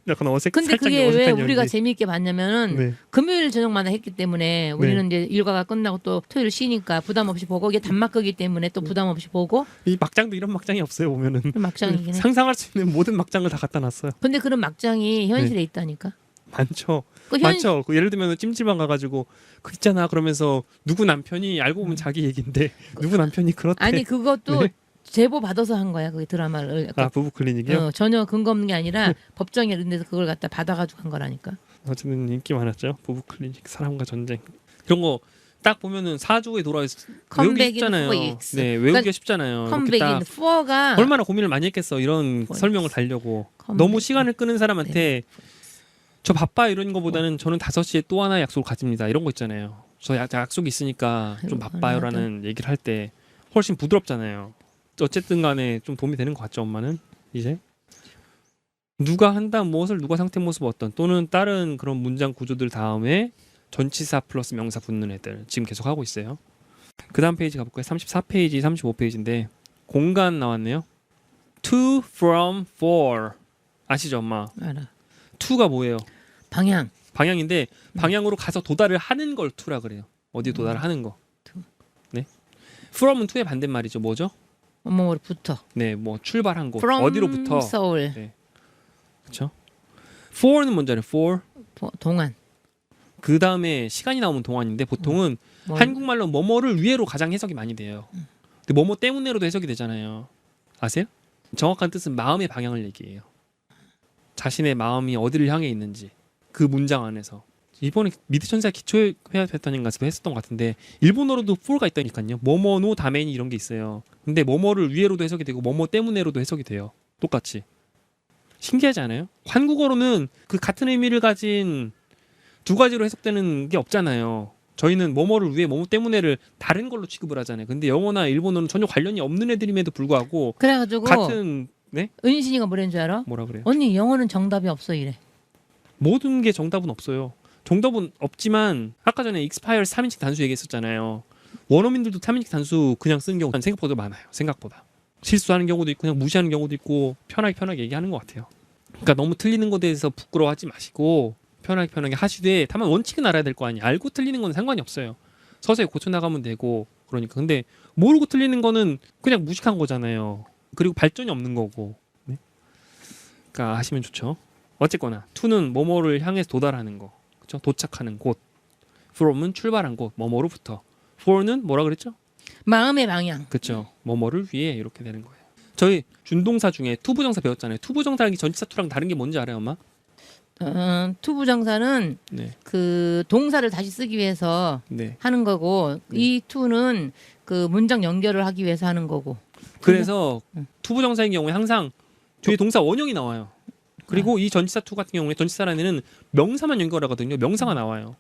약간 근데 살짝 그게 왜 어색한 우리가 연기. 재미있게 봤냐면은 네. 금요일 저녁마다 했기 때문에 우리는 이제 일과가 끝나고 또 토요일 쉬니까 부담 없이 보고 이게 단막극이기 때문에 또 부담 없이 보고 이 막장도 이런 막장이 없어요, 보면은. 막장이긴 해. 상상할 수 있는 모든 막장을 다 갖다 놨어요. 근데 그런 막장이 현실에 있다니까. 많죠. 그 많죠. 그 예를 들면 찜질방 가가지고 그 있잖아 그러면서 누구 남편이 알고 보면 자기 얘긴데 누구 남편이 그렇대. 아니 그것도 네. 제보 받아서 한 거야 그 드라마를. 아 부부 클리닉이요? 전혀 근거 없는 게 아니라 법정에 이런 데서 그걸 갖다 받아가지고 한 거라니까. 어쨌든 인기 많았죠. 부부 클리닉, 사람과 전쟁 이런 거 딱 보면은 4주 후에 돌아와 외우기 쉽잖아요. 네, 외우기가 그러니까 쉽잖아요. 컴백인 4가 얼마나 고민을 많이 했겠어 이런 설명을 달려고. 너무 시간을 끄는 사람한테 저 바빠 이런 거보다는 저는 5시에 또 하나 약속을 가집니다 이런 거 있잖아요. 저 약속이 있으니까 좀 바빠요라는 얘기를 할 때 훨씬 부드럽잖아요. 어쨌든 간에 좀 도움이 되는 것 같죠, 엄마는? 이제 누가 한다 무엇을 누가 상태 모습 어떤 또는 다른 그런 문장 구조들 다음에 전치사 플러스 명사 붙는 애들 지금 계속 하고 있어요. 그 다음 페이지 가볼까요? 34페이지, 35페이지인데 공간 나왔네요. to, from, for 아시죠, 엄마? 알아. to가 뭐예요? 방향. 방향인데 방향으로 가서 도달을 하는 걸 to라 그래요. 어디 도달을 하는 거. to. 네. from은 to의 반대말이죠. 뭐죠? 뭐부터. 네, 뭐 출발한 곳. From 어디로부터? 서울. 네. 그렇죠? for는 뭔지 알아요? for. 동안. 그 다음에 시간이 나오면 동안인데 보통은 뭐, 한국말로 뭐뭐를 위해로 가장 해석이 많이 돼요. 근데 뭐뭐 때문에로도 해석이 되잖아요. 아세요? 정확한 뜻은 마음의 방향을 얘기해요. 자신의 마음이 어디를 향해 있는지 그 문장 안에서. 이번에 미드천사 기초회화했다는가에서도 했었던 것 같은데 일본어로도 for가 있다니까요. 뭐뭐노 다메니 이런 게 있어요. 근데 뭐뭐를 위해로도 해석이 되고 뭐뭐 때문에로도 해석이 돼요. 똑같이. 신기하지 않아요? 한국어로는 그 같은 의미를 가진 두 가지로 해석되는 게 없잖아요. 저희는 뭐뭐를 위해 뭐뭐 때문에를 다른 걸로 취급을 하잖아요. 근데 영어나 일본어는 전혀 관련이 없는 애들임에도 불구하고 그래가지고 같은 네? 은신이가 뭐라는 줄 알아? 뭐라 그래요? 언니 영어는 정답이 없어 이래. 모든 게 정답은 없어요. 정답은 없지만 아까 전에 expire 3인칭 단수 얘기했었잖아요. 원어민들도 3인칭 단수 그냥 쓰는 경우가 생각보다 많아요. 생각보다. 실수하는 경우도 있고 그냥 무시하는 경우도 있고 편하게 얘기하는 것 같아요. 그러니까 너무 틀리는 것에 대해서 부끄러워하지 마시고 편하게 하시되 다만 원칙은 알아야 될 거 아니에요. 알고 틀리는 건 상관이 없어요. 서서히 고쳐나가면 되고 그러니까. 근데 모르고 틀리는 거는 그냥 무식한 거잖아요. 그리고 발전이 없는 거고. 네? 그러니까 하시면 좋죠. 어쨌거나 to는 뭐뭐를 향해서 도달하는 거. 그렇죠? 도착하는 곳. from은 출발한 곳. 뭐뭐로부터. for는 뭐라 그랬죠? 마음의 방향. 그렇죠. 뭐뭐를 위해 이렇게 되는 거예요. 저희 준동사 중에 투부정사 배웠잖아요. 투부정사랑 전치사 투랑 다른 게 뭔지 알아요, 엄마? 투부정사는 네. 그 동사를 다시 쓰기 위해서 네. 하는 거고 네. 이 to는 그 문장 연결을 하기 위해서 하는 거고. 그래서 응. 투부정사인 경우에 항상 뒤에 동사 원형이 나와요. 그리고 이 전치사 투 같은 경우에 전치사란에는 명사만 연결하거든요. 명사가 나와요.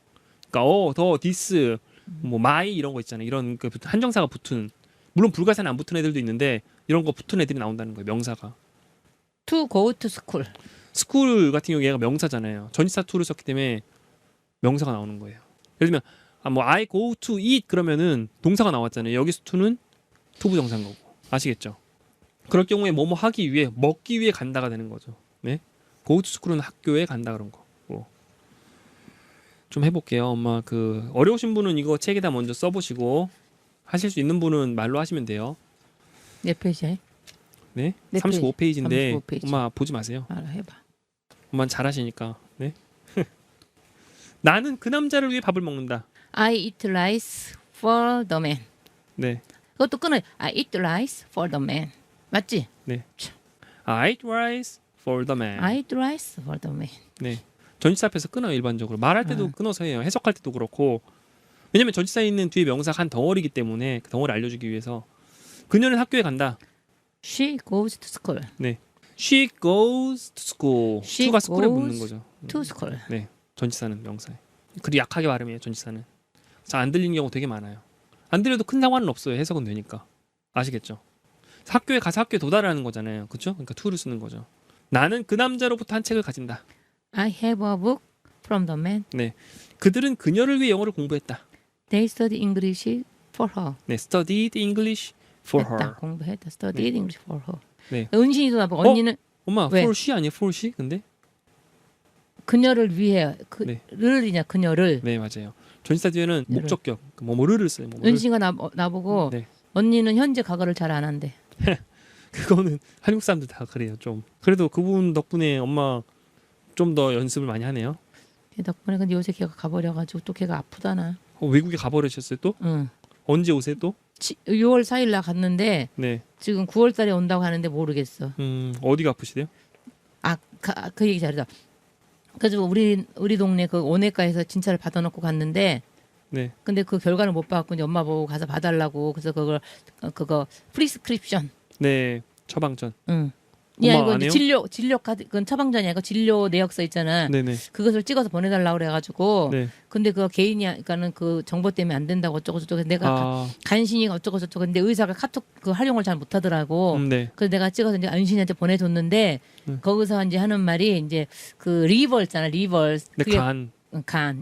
그러니까 더, this, 뭐 my 이런 거 있잖아요. 이런 그 한정사가 붙은 물론 불가사는 안 붙은 애들도 있는데 이런 거 붙은 애들이 나온다는 거예요. 명사가. to go to school. school 같은 경우 얘가 명사잖아요. 전치사 투를 썼기 때문에 명사가 나오는 거예요. 예를 들면 뭐 I go to eat 그러면은 동사가 나왔잖아요. 여기서 to는 투부정사인 거고. 아시겠죠? 그럴 경우에 뭐뭐 하기 위해 먹기 위해 간다가 되는 거죠. 네? go to school은 학교에 간다 그런 거. 좀 해볼게요. 엄마 그 어려우신 분은 이거 책에다 먼저 써보시고 하실 수 있는 분은 말로 하시면 돼요. 몇 페이지야? 네? 몇 35페이지인데 35페이지. 엄마 보지 마세요. 알아 해봐. 엄마는 잘하시니까. 네? 나는 그 남자를 위해 밥을 먹는다. I eat rice for the man. 네. 그것도 끊어. I eat rice for the man. 맞지? I eat rice for the man. I eat rice for the man. 네. 전치사 앞에서 끊어요. 일반적으로 말할 때도 끊어서 해요. 해석할 때도 그렇고. 왜냐면 전치사에 있는 뒤에 명사가 한 덩어리이기 때문에 그 덩어리 알려주기 위해서 그녀는 학교에 간다. She goes to school. She goes to school. She to가 school에 goes 붙는 거죠. To school. 네. 전치사는 명사에. 그리 약하게 발음해요. 전치사는. 잘 안 들리는 경우 되게 많아요. 안 들려도 큰 상관은 없어요. 해석은 되니까. 아시겠죠? 학교에 가서 학교에 도달하는 거잖아요. 그렇죠? 그러니까 to를 쓰는 거죠. 나는 그 남자로부터 한 책을 가진다. I have a book from the man. 네. 그들은 그녀를 위해 영어를 공부했다. They study English for her. 네. Studied English for 했다. her. 공부했다. Studied English for her. 네. 은신이도 나보고 언니는 엄마, 왜? for she 아니에요? for she? 근데? 그녀를 위해 네. 그를이냐 그녀를. 네, 맞아요. 전치사 뒤에는 목적격, 뭐뭐를 써요. 뭐뭐를. 은신이가 나보고 네. 언니는 현재 과거를 잘 안 한대. 그거는 한국 사람들 다 그래요. 좀. 그래도 그분 덕분에 엄마 좀 더 연습을 많이 하네요. 걔 덕분에 근데 요새 걔가 가버려가지고 또 걔가 아프다나. 외국에 가버리셨어요 또? 응. 언제 오세요 또? 6월 4일 날 갔는데 네. 지금 9월 달에 온다고 하는데 모르겠어. 어디가 아프시대요? 그 얘기 잘했다. 그래서 우리 동네 그 온외과에서 진찰을 받아놓고 갔는데, 네. 근데 그 결과를 못 받고 이제 엄마 보고 가서 봐달라고. 그래서 그거 프리스크립션. 네. 처방전. 응. 엄마 야 이거 안 이제 해요? 진료 카드 그건 처방전이 아니고 진료 내역서 있잖아. 네네. 그것을 찍어서 보내달라고 그래가지고. 네. 근데 그거 개인이 그러니까는 그 정보 때문에 안 된다고 어쩌고 저쩌고 해서 내가 간신히 어쩌고 저쩌고 근데 의사가 카톡 그 활용을 잘 못하더라고. 네. 그래서 내가 찍어서 이제 안신이한테 보내줬는데 거기서 이제 하는 말이 이제 그 리버 있잖아 리버. 네, 그게 간.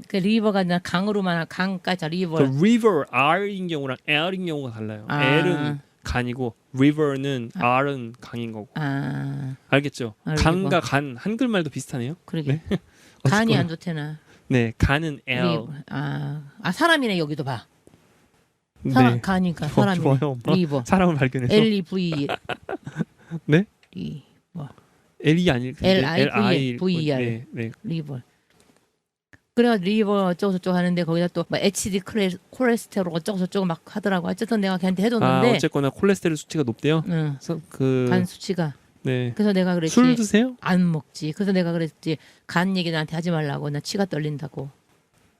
그 리버가 아니라 강으로만 강까지 리버. 그 river R인 경우랑 L인 경우가 달라요. L은 간이고 river는 R은 강인 거고. 알겠죠? 강과 간 한글말도 비슷하네요. 그러게. 네. 간이 안 좋대나. 네, 가는 L. 사람이네 여기도 봐. 네. 가니까 좋아, 사람이네. 좋아요, 엄마. 리버. 사람을 발견해서. LEV. 네? 리 L이 아닐 텐데. LIVER. 네, 네. 리버. 그래가 리버 어쩌고 저쩌고 하는데 거기다 또 막 HD 콜레스테롤 어쩌고 저쩌고 막 하더라고. 어쨌든 내가 걔한테 해줬는데. 어쨌거나 콜레스테롤 수치가 높대요. 응. 그래서 간 수치가. 네. 그래서 내가 그랬지. 술 드세요? 안 먹지. 그래서 내가 그랬지. 간 얘기 나한테 하지 말라고. 나 치가 떨린다고.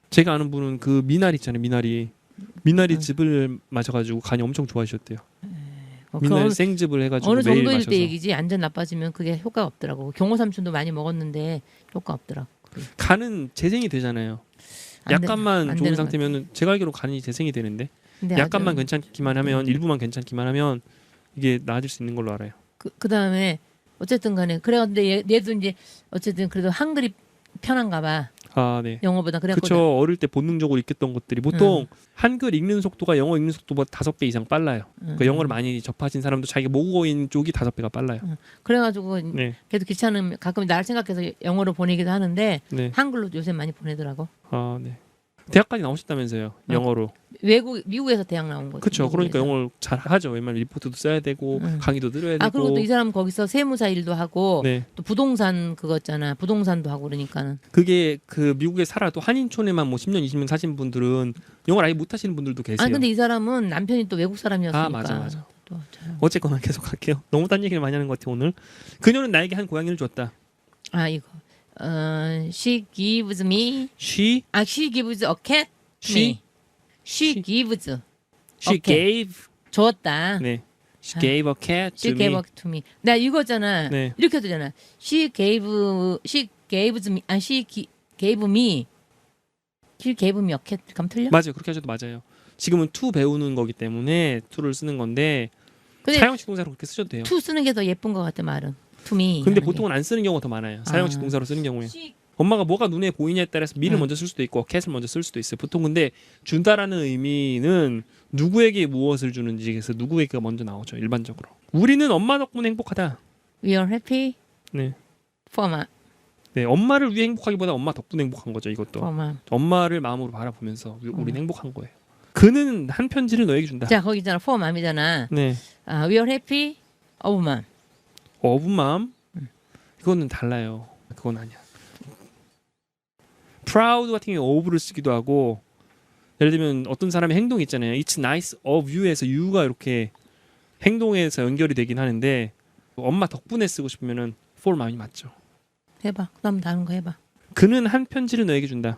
제가 아는 분은 그 미나리 있잖아요. 미나리 즙을 마셔가지고 간이 엄청 좋아지셨대요. 미나리 생즙을 해가지고 어느 매일 정도일 마셔서. 때 얘기지. 완전 나빠지면 그게 효과가 없더라고. 경호 삼촌도 많이 먹었는데 효과 없더라고. 간은 재생이 되잖아요. 약간만 좋은 상태면 제가 알기로 간이 재생이 되는데 약간만 괜찮기만 하면 일부만 괜찮기만 하면 이게 나아질 수 있는 걸로 알아요. 그다음에 어쨌든 간에 그래가지고 얘도 이제 어쨌든 그래도 한글이 편한가 봐. 네. 영어보다. 그렇죠. 어릴 때 본능적으로 익혔던 것들이 보통 한글 읽는 속도가 영어 읽는 속도보다 5배 이상 빨라요. 그러니까 영어를 많이 접하신 사람도 자기가 모국어인 쪽이 5배가 빨라요. 그래가지고 네. 걔도 귀찮으면 가끔 날 생각해서 영어로 보내기도 하는데 네. 한글로 요새 많이 보내더라고. 네. 대학까지 나오셨다면서요. 영어로. 미국에서 대학 나온 거죠. 그렇죠. 그러니까 영어를 잘 하죠. 웬만하면 리포트도 써야 되고 강의도 들어야 되고. 그리고 또 이 사람 거기서 세무사 일도 하고 네. 또 부동산 그거 있잖아. 부동산도 하고 그러니까는. 그게 그 미국에 살아도 한인촌에만 뭐 10년 20년 사신 분들은 영어를 아예 못 하시는 분들도 계세요. 근데 이 사람은 남편이 또 외국 사람이었으니까. 맞아. 어쨌거나 계속 할게요. 너무 딴 얘기를 많이 하는 것 같아요 오늘. 그녀는 나에게 한 고양이를 줬다. 이거. She gives me. She gives a cat to me. She gives. She gave. 줬다. 네. She gave a cat to She gave it to me. 나 이거잖아. 네. 이렇게 해도 되잖아. She gave me. She gave me. She gave me a cat. 그럼 틀려? 맞아요. 그렇게 하셔도 맞아요. 지금은 to 배우는 거기 때문에 to를 쓰는 건데 사용식 동사로 그렇게 쓰셔도 돼요. to 쓰는 게 더 예쁜 것 같아 말은. to me. 근데 보통은 안 쓰는 경우가 더 많아요. 사용식 동사로 쓰는 경우에. 엄마가 뭐가 눈에 보이냐에 따라서 me를 먼저 쓸 수도 있고 cat을 먼저 쓸 수도 있어요. 보통 근데 준다라는 의미는 누구에게 무엇을 주는지에서 누구에게가 먼저 나오죠. 일반적으로. 우리는 엄마 덕분에 행복하다. We are happy. 네. For mom. 네, 엄마를 위해 행복하기보다 엄마 덕분에 행복한 거죠. 이것도. For mom. 엄마를 마음으로 바라보면서 우리는 행복한 거예요. 그는 한 편지를 너에게 준다. 자, 거기 있잖아. For mom이잖아. 네. We are happy. Of mom. of mom? 이거는 달라요. 그건 아니야. proud 같은 경우에 of를 쓰기도 하고 예를 들면 어떤 사람의 행동이 있잖아요. It's nice of you에서 you가 이렇게 행동에서 연결이 되긴 하는데 엄마 덕분에 쓰고 싶으면은 for mom이 맞죠. 해봐. 그다음 다른 거 해봐. 그는 한 편지를 너에게 준다.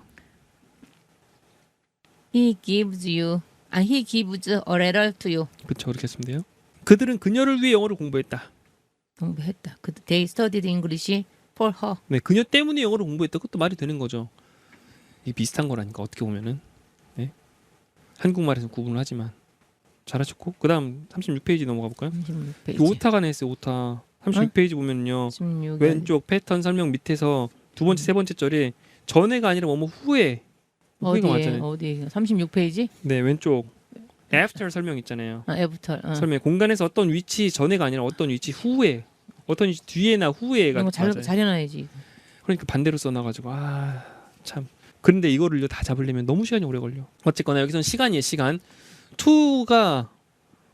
He gives a letter to you. 그렇죠. 그렇게 했으면 돼요. 그들은 그녀를 위해 영어를 공부했다. 공부했다. They studied English for her. 네, 그녀 때문에 영어를 공부했다. 그것도 말이 되는 거죠. 이게 비슷한 거라니까 어떻게 보면은. 네. 한국말에서 구분을 하지만 잘하셨고 그다음 36페이지 넘어가 볼까요? 36페이지. 오타가 냈어요. 오타. 36페이지 보면요. 16. 왼쪽 패턴 설명 밑에서 두 번째 세 번째 절에 전에가 아니라 뭐뭐 후에. 후에가 맞잖아요. 어디 36페이지? 네, 왼쪽 after 설명 있잖아요. 애부터. 설명 공간에서 어떤 위치 전에가 아니라 어떤 위치 후에 어떤 위치 뒤에나 후에가 이거 잘 해놔야지. 그러니까 반대로 써놔가지고 참. 그런데 이거를 다 잡으려면 너무 시간이 오래 걸려. 어쨌거나 여기서는 시간이에요. 시간. to가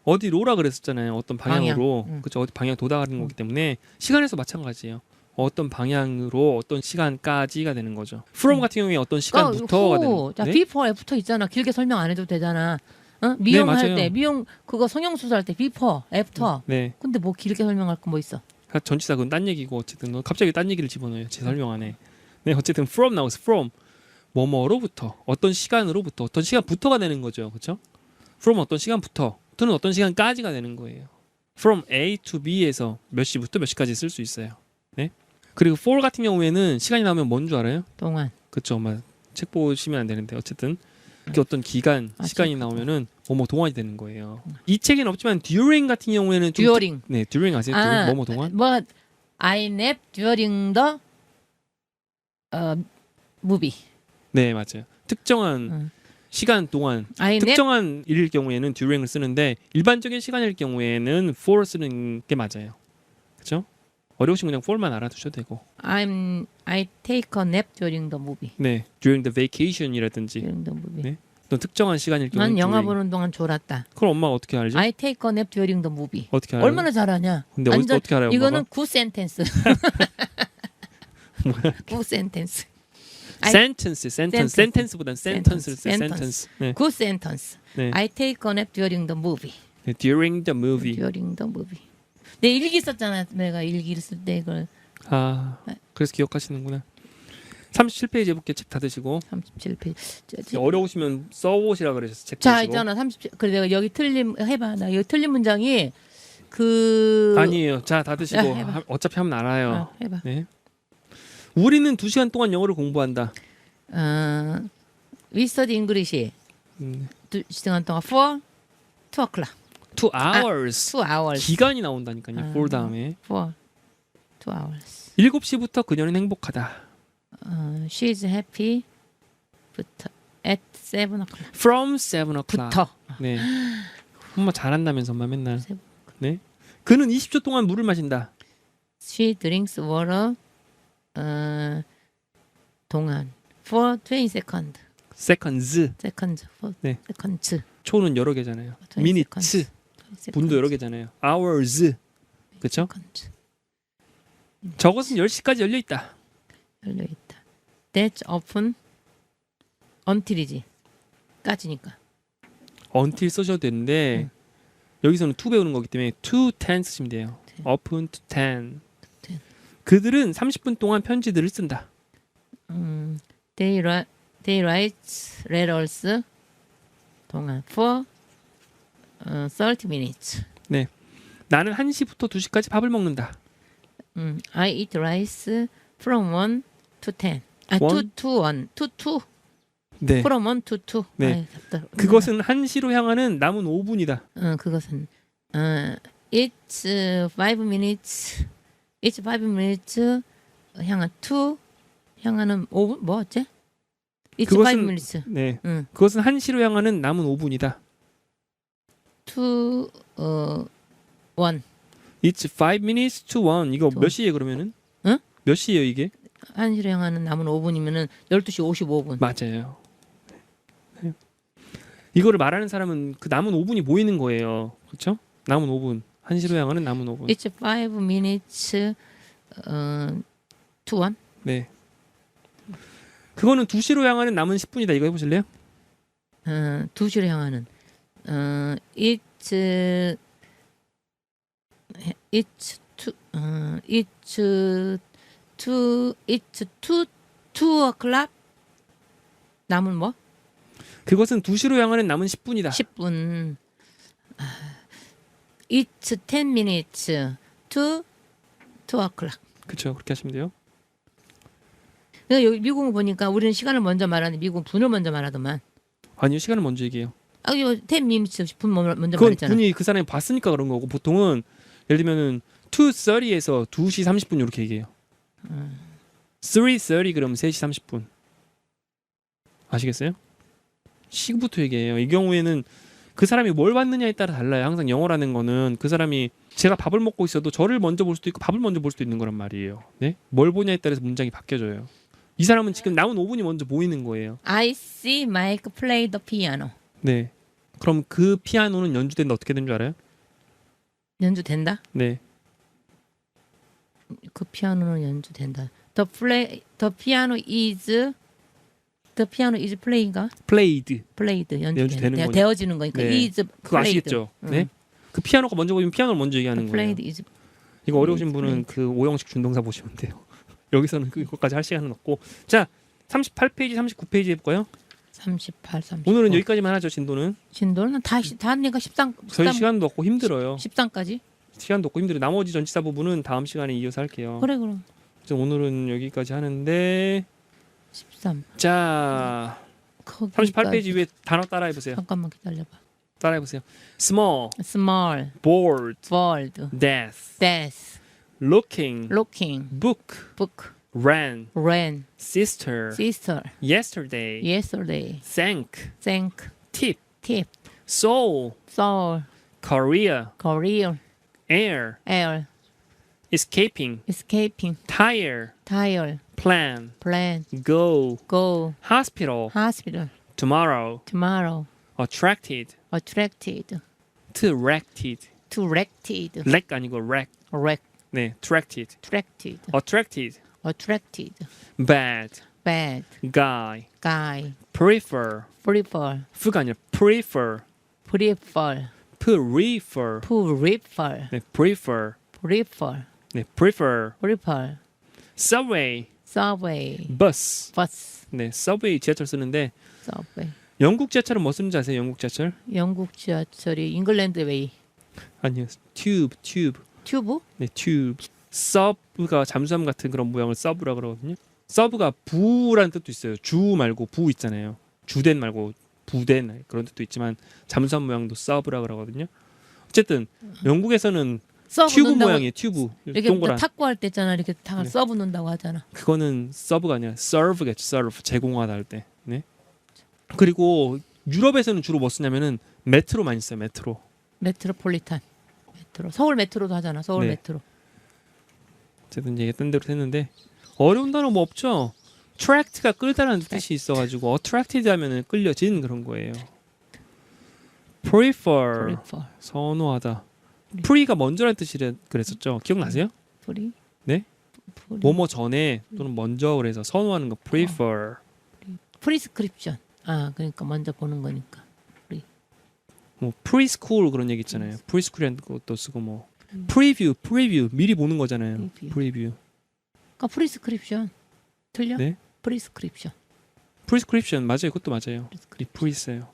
어디로라 그랬었잖아요. 어떤 방향으로. 그렇죠. 어디 방향 도달하는 거기 때문에 시간에서 마찬가지예요. 어떤 방향으로 어떤 시간까지가 되는 거죠. from 같은 경우에 어떤 시간부터가 되는 거죠. 자, before, after 있잖아. 길게 설명 안 해도 되잖아. 미용할 때, 미용 그거 성형수술 할 때 before, after. 네. 근데 뭐 길게 설명할 거 뭐 있어? 전치사 그건 딴 얘기고 어쨌든 갑자기 딴 얘기를 집어넣어요. 제 설명 안에. 네, 어쨌든 from 나오서 from 뭐뭐로부터 어떤 시간으로부터 어떤 시간부터가 되는 거죠. 그렇죠? from 어떤 시간부터 또는 어떤 시간까지가 되는 거예요. from A to B에서 몇 시부터 몇 시까지 쓸 수 있어요. 네? 그리고 for 같은 경우에는 시간이 나오면 뭔 줄 알아요? 동안. 그렇죠. 엄마 책 보시면 안 되는데 어쨌든 이렇게 어떤 기간, 시간이 나오면은 뭐뭐 동안이 되는 거예요. 이 책에는 없지만 during 같은 경우에는 좀 during. 네, during 아세요? 뭐뭐 동안? 뭐 I nap during the movie. 네, 맞아요. 특정한 시간 동안 특정한 일일 경우에는 during을 쓰는데 일반적인 시간일 경우에는 for 쓰는 게 맞아요. 그렇죠? 어려우신 그냥 for만 알아두셔도 되고. I take a nap during the movie. 네, during the vacation이라든지 during the movie. 네. 또 특정한 시간일 경우 난 영화 보는 동안 졸았다. 그걸 엄마가 어떻게 알죠? I take a nap during the movie. 어떻게 알아요? 얼마나 잘하냐? 근데 어떻게 알아요? 이거는 엄마가? 굿 센텐스. 굿 센텐스. sentence보단 sentence를 써요. sentence. 네. 굿 센텐스. 네. I take a nap during the movie. 네, during the movie. during the movie. 내 일기 썼잖아. 내가 일기를 쓸 때 이걸 아, 그래서 기억하시는구나. 37페이지 해볼게요. 책 닫으시고. 37페이지. 어려우시면 써보시라 그러셨어요. 책 자, 보시고. 있잖아. 37. 그래 내가 여기 틀림 해봐. 나 여기 틀린 문장이 아니에요. 자, 닫으시고. 야, 해봐. 어차피 하면 알아요. 해봐. 네. 우리는 2시간 동안 영어를 공부한다. We study English. 2시간 동안 for 2 o'clock. 2 hours. 2 hours. 기간이 나온다니까요. for 다음에. for 2 hours. 7시부터 그녀는 행복하다. She is happy. 부터 at 7 o'clock. From 7 o'clock. 부터. 네. 엄마 잘한다면서 엄마 맨날. 7. 네. 그는 20초 동안 물을 마신다. She drinks water. 동안 for 20 seconds. seconds. seconds for 네. seconds. 초는 여러 개잖아요. 20 minutes. 20 분도 여러 개잖아요. hours. 그렇죠? seconds. 저것은 10시까지 열려 있다. 열려 있다. That's open until이지. 까지니까. until 쓰셔도 되는데 여기서는 to 배우는 거기 때문에 to 10 쓰시면 돼요. 10. open to 10. 10. 그들은 30분 동안 편지들을 쓴다. They write letters 동안 for 30 minutes. 네. 나는 1시부터 2시까지 밥을 먹는다. I eat rice from 1 to 10. 아, 2 One? to 1. 2 to 네. from 1 to 2. 네. 아이, 답답. 그것은 1시로 향하는 남은 5분이다. 그것은 it's 5 minutes. It's 5 minutes 향한 2 향하는 5분 뭐 어째? It's 5 그것은- minutes. 네. 응. 그것은 1시로 향하는 남은 5분이다. 2 1. It's 5 minutes to 1. 이거 to 몇 시에 그러면은? 응? 몇 시예요, 이게? 1시로 향하는 남은 5분이면은 12시 55분. 맞아요. 네. 이거를 말하는 사람은 그 남은 5분이 보이는 거예요. 그렇죠? 남은 5분. 1시로 향하는 남은 5분. It's 5 minutes to 1. 네. 그거는 2시로 향하는 남은 10분이다. 이거 해보실래요? 2시로 향하는 it's two o'clock 남은 뭐? 그것은 2시로 향하는 남은 10분이다. 10분. It's 10 minutes to 2 o'clock. 그렇죠. 그렇게 하시면 돼요. 그러니까 여기 미국을 보니까 우리는 시간을 먼저 말하는데 미국은 분을 먼저 말하더만. 아니요. 시간을 먼저 얘기해요. 아, 이거 10 minutes 10분 먼저 그건 말했잖아. 분이 그 사람이 봤으니까 그런 거고 보통은 예를 들면은 2:30에서 2시 30분 이렇게 얘기해요. 3:30 그러면 3시 30분. 아시겠어요? 시부터 얘기해요. 이 경우에는 그 사람이 뭘 봤느냐에 따라 달라요. 항상 영어라는 거는 그 사람이 제가 밥을 먹고 있어도 저를 먼저 볼 수도 있고 밥을 먼저 볼 수도 있는 거란 말이에요. 네? 뭘 보냐에 따라서 문장이 바뀌어져요. 이 사람은 지금 남은 5분이 먼저 보이는 거예요. I see Mike play the piano. 네. 그럼 그 피아노는 연주된다 어떻게 된 줄 알아요? 연주된다? 네. 그 피아노는 연주된다. The piano is playing가? played. played 연주되는 거니까. 되어지는 거니까 네. is 그거 played. 아시겠죠? 네. 그 피아노가 먼저 보이면 피아노를 먼저 얘기하는 거예요. played is 이거 어려우신 is 분은 played. 그 오형식 준동사 보시면 돼요. 여기서는 그것까지 할 시간은 없고. 자, 38페이지, 39페이지 해볼까요? 38, 39. 오늘은 여기까지만 하죠. 진도는. 진도는 다 하니까 13 저희 시간도 없고 힘들어요. 13까지. 시간도 없고 힘들어요. 나머지 전치사 부분은 다음 시간에 이어서 할게요. 그래 그럼. 그래서 오늘은 여기까지 하는데 13. 자, 38페이지 위에 단어 따라해 보세요. 잠깐만 기다려 봐. 따라해 보세요. small, small, bored, bold, death, death, looking, looking, book, book, ran, ran, sister, sister, yesterday, yesterday, thank, thank, tip, tip, soul, soul, Korea, career, air, air, escaping, escaping, tire, tire, plan, plan, go, go, hospital, hospital, tomorrow, tomorrow, attracted, attracted, attracted, attracted, rec 아니고 rec, rec, 네, attracted, attracted, attracted, attracted, bad, bad, guy, guy, prefer, prefer, F가 아니라 prefer, prefer, prefer, prefer, 네, prefer, prefer, 네, prefer, prefer, subway, subway, bus, bus, 네, subway 지하철 쓰는데 subway. 영국 지하철은 뭐 쓰는지 아세요? 영국 지하철? 영국 지하철이 잉글랜드 웨이. 아니요, tube, tube, 튜브? 네, tube. sub가 잠수함 같은 그런 모양을 sub라 그러거든요. sub가 부라는 뜻도 있어요. 주 말고 부 있잖아요. 주된 말고 부된 그런 뜻도 있지만 잠수함 모양도 sub라 그러거든요. 어쨌든 영국에서는 서브 튜브 넣는다고 모양의 튜브 이렇게 동그란 탁구할 때 있잖아. 이렇게 탁 네. 서브 넣는다고 하잖아. 그거는 서브가 아니라 serve겠죠. serve 제공하다 할 때. 네. 그리고 유럽에서는 주로 뭐 쓰냐면은 메트로 많이 써요. 메트로. 메트로폴리탄. 메트로. 서울 메트로도 하잖아. 서울 네. 메트로. 어쨌든 얘기했던 대로 했는데 어려운 단어 뭐 없죠. attract가 끌다라는 뜻이 있어가지고 attracted 하면은 끌려진 그런 거예요. prefer 프리퍼. 선호하다. pre가 먼저라는 뜻이라 그랬었죠. 기억나세요? 프리? 네? 프리. 뭐뭐 전에 또는 먼저 그래서 선호하는 거 prefer. 프리스크립션. 아, 그러니까 먼저 보는 거니까. 뭐 preschool 그런 얘기 있잖아요. preschool이라는 것도 쓰고 뭐 preview 미리 보는 거잖아요. preview. 그러니까 프리스크립션. 틀려? 네. 프리스크립션. prescription 맞아요. 그것도 맞아요. 이 pre있어요.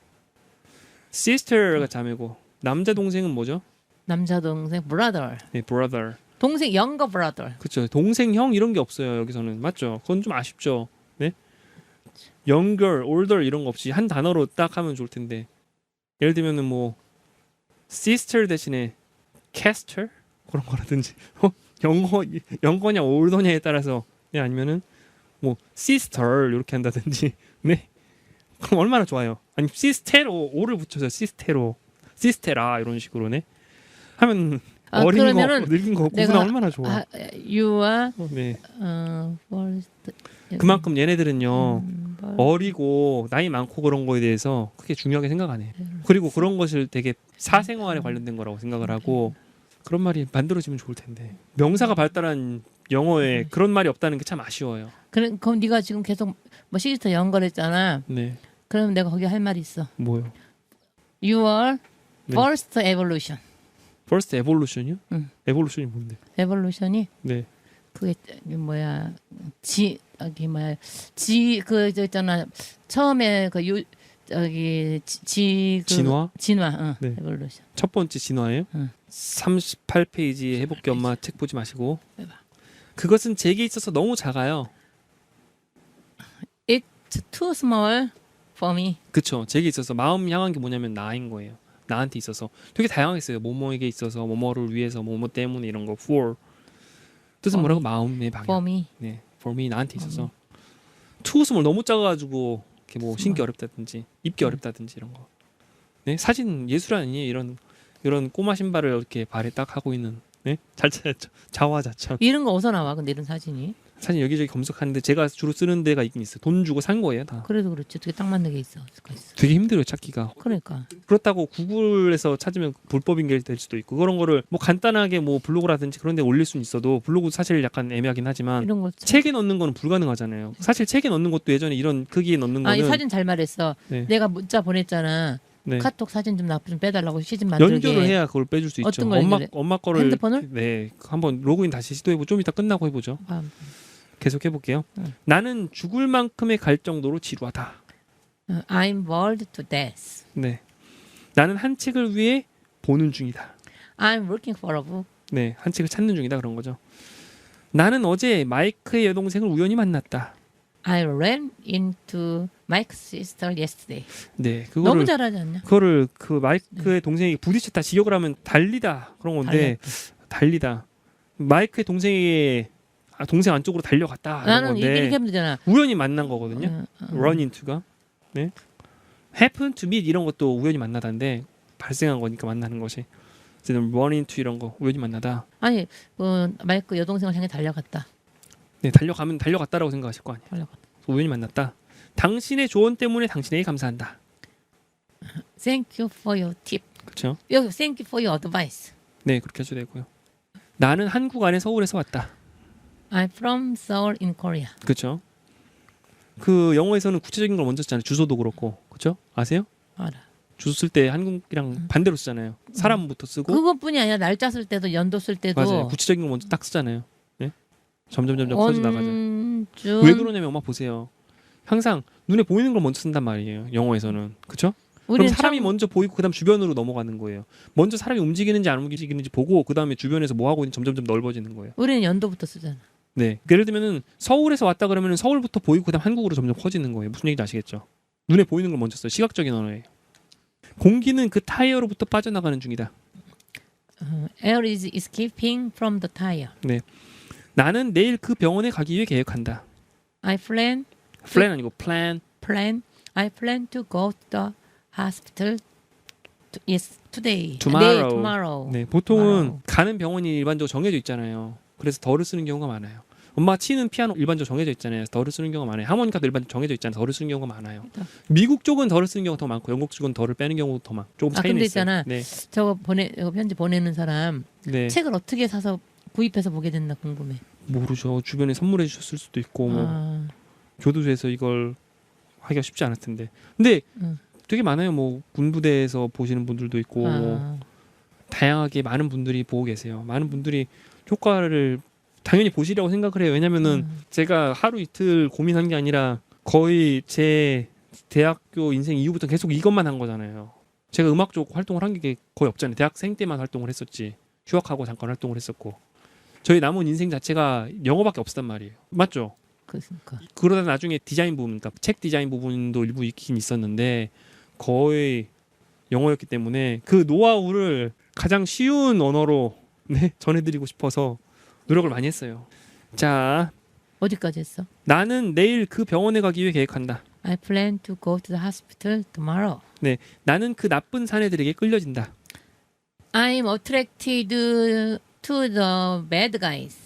sister가 자매고 남자 동생은 뭐죠? 남자 동생 brother. 네, brother. 동생 younger brother. 그렇죠. 동생 형 이런 게 없어요. 여기서는 맞죠? 그건 좀 아쉽죠. 네. younger, older 이런 거 없이 한 단어로 딱 하면 좋을 텐데 예를 들면은 뭐 sister 대신에 caster 그런 거라든지 영어냐 올더냐에 따라서 네, 아니면은 뭐 sister 이렇게 한다든지 네 그럼 얼마나 좋아요. 아니 시스테로 오를 붙여서 시스테라 이런 식으로네 하면 아, 어린 거 그러면은 늙은 거 구분하 내가 얼마나 좋아. 아, you와 네 first. 그만큼 얘네들은요 first. 어리고 나이 많고 그런 거에 대해서 크게 중요하게 생각 안 해. 그리고 그런 것을 되게 사생활에 관련된 거라고 생각을 하고 그런 말이 만들어지면 좋을 텐데 명사가 발달한 영어에 그런 말이 없다는 게 참 아쉬워요. 그럼 네가 지금 계속 뭐 시스터 연결했잖아. 네 그럼 내가 거기 할 말이 있어. 뭐요? Your 네. first evolution. First evolution이요? 응. evolution이 뭔데? evolution이 네 그게 뭐야 그 있잖아 처음에 그 진화? 진화 응. 네. evolution. 첫 번째 진화예요. 응. 38페이지 해볼게 엄마 책 보지 마시고. 해봐. 그것은 제게 있어서 너무 작아요. It's too small for me. 그쵸. 제게 있어서 마음 향한 게 뭐냐면 나인 거예요. 나한테 있어서 되게 다양했어요. 뭐뭐에게 있어서 뭐뭐를 위해서 뭐뭐 때문에 이런 거 for 뜻은 뭐라고 마음의 방향. For me. 네, for me 나한테 있어서 too small 너무 작아가지고 이렇게 뭐 신기 어렵다든지 입기 어렵다든지 이런 거. 네, 사진 예술 아니에요. 이런 꼬마 신발을 이렇게 발에 딱 하고 있는. 네, 잘 찾았죠. 자화자찬. 이런 거 어디서 나와? 근데 이런 사진이. 사진 여기저기 검색하는데 제가 주로 쓰는 데가 있긴 있어요. 돈 주고 산 거예요 다. 그래도 그렇지. 어떻게 딱 맞는 게 있어. 되게 힘들어요 찾기가. 그러니까. 그렇다고 구글에서 찾으면 불법인 게 될 수도 있고 그런 거를 뭐 간단하게 뭐 블로그라든지 그런 데 올릴 수는 있어도 블로그 사실 약간 애매하긴 하지만 이런 거 책에 넣는 거는 불가능하잖아요. 사실 책에 넣는 것도 예전에 이런 크기에 넣는 이 거는 사진 잘 말했어. 네. 내가 문자 보냈잖아. 네. 카톡 사진 좀 빼달라고 시즌 만들게. 연결을 해야 그걸 빼줄 수 있죠. 어떤 걸 연결해? 엄마 거를 핸드폰을? 네 한번 로그인 다시 시도해보고 좀 이따 끝나고 해보죠. 계속 해볼게요. 응. 나는 죽을 만큼의 갈 정도로 지루하다. I'm bored to death. 네. 나는 한 책을 위해 보는 중이다. I'm looking for a book. 네, 한 책을 찾는 중이다 그런 거죠. 나는 어제 마이크의 여동생을 우연히 만났다. I ran into Mike's sister yesterday. 네, 너무 잘하지 않냐? 그거를 그 마이크의 동생이 부딪혔다 직역을 하면 달리다 그런 건데 달리다. 마이크의 동생에게 동생 안쪽으로 달려갔다 이런 나는 건데 이렇게 하면 되잖아. 우연히 만난 거거든요. run into가. 네. happen to meet 이런 것도 우연히 만나다인데 발생한 거니까 만나는 것이. run into 이런 거 우연히 만나다. 아니 마이크 여동생을 향해 달려갔다. 네, 달려갔다라고 생각하실 거 아니에요. 달려갔다. 우연히 만났다. 당신의 조언 때문에 당신에게 감사한다. Thank you for your tip. 그렇죠? 여기 Thank you for your advice. 네, 그렇게 해도 되고요. 나는 한국 안에 서울에서 왔다. I'm from Seoul in Korea. 그렇죠? 그 영어에서는 구체적인 걸 먼저 쓰잖아요. 주소도 그렇고, 그렇죠? 아세요? 알아. 주소 쓸 때 한국이랑 반대로 쓰잖아요. 사람부터 쓰고. 그것뿐이 아니라 날짜 쓸 때도 연도 쓸 때도 맞아요. 구체적인 걸 먼저 딱 쓰잖아요. 네? 점점 커져 나가죠. 준 왜 그러냐면 엄마 보세요. 항상 눈에 보이는 걸 먼저 쓴단 말이에요. 영어에서는. 그렇죠? 그럼 우리는 사람이 처음- 먼저 보이고 그다음 주변으로 넘어가는 거예요. 먼저 사람이 움직이는지 안 움직이는지 보고 그다음에 주변에서 뭐 하고 있는지 점점 넓어지는 거예요. 우리는 연도부터 쓰잖아. 네. 예를 들면은 서울에서 왔다 그러면은 서울부터 보이고 그다음 한국으로 점점 커지는 거예요. 무슨 얘기인지 아시겠죠? 눈에 보이는 걸 먼저 써요. 시각적인 언어예요. 공기는 그 타이어로부터 빠져나가는 중이다. Air is escaping from the tire. 나는 내일 그 병원에 가기 위해 계획한다. I plan plan 아니고 plan. I plan to go to the hospital today. Tomorrow. tomorrow. 네, 보통은 tomorrow. 가는 병원이 일반적으로 정해져 있잖아요. 그래서 더를 쓰는 경우가 많아요. 엄마 치는 피아노 일반적으로 정해져 있잖아요. 더를 쓰는 경우가 많아요. 하모니카도 일반적으로 정해져 있잖아요. 더를 쓰는 경우가 많아요. 미국 쪽은 더를 쓰는 경우가 더 많고 영국 쪽은 더를 빼는 경우도 더 많고 조금 차이는 근데 있어요. 있잖아. 네, 저거 편지 보내는 사람 네. 책을 어떻게 사서 구입해서 보게 됐나 궁금해. 모르죠. 주변에 선물해 주셨을 수도 있고 뭐 아, 교도소에서 이걸 하기가 쉽지 않을 텐데. 근데 응. 되게 많아요. 뭐 군부대에서 보시는 분들도 있고 뭐 다양하게 많은 분들이 보고 계세요. 많은 분들이 효과를 당연히 보시려고 생각을 해요. 왜냐면은 제가 하루 이틀 고민한 게 아니라 거의 제 대학교 인생 이후부터 계속 이것만 한 거잖아요. 제가 음악 쪽 활동을 한 게 거의 없잖아요. 대학생 때만 활동을 했었지. 휴학하고 잠깐 활동을 했었고. 저희 남은 인생 자체가 영어밖에 없었단 말이에요. 맞죠? 그러니까. 그러다 나중에 디자인 부분, 그러니까 책 디자인 부분도 일부 있긴 있었는데 거의 영어였기 때문에 그 노하우를 가장 쉬운 언어로 네, 전해드리고 싶어서 노력을 많이 했어요. 자, 어디까지 했어? 나는 내일 그 병원에 가기 위해 계획한다. I plan to go to the hospital tomorrow. 나는 그 나쁜 사내들에게 끌려진다. I'm attracted to the bad guys.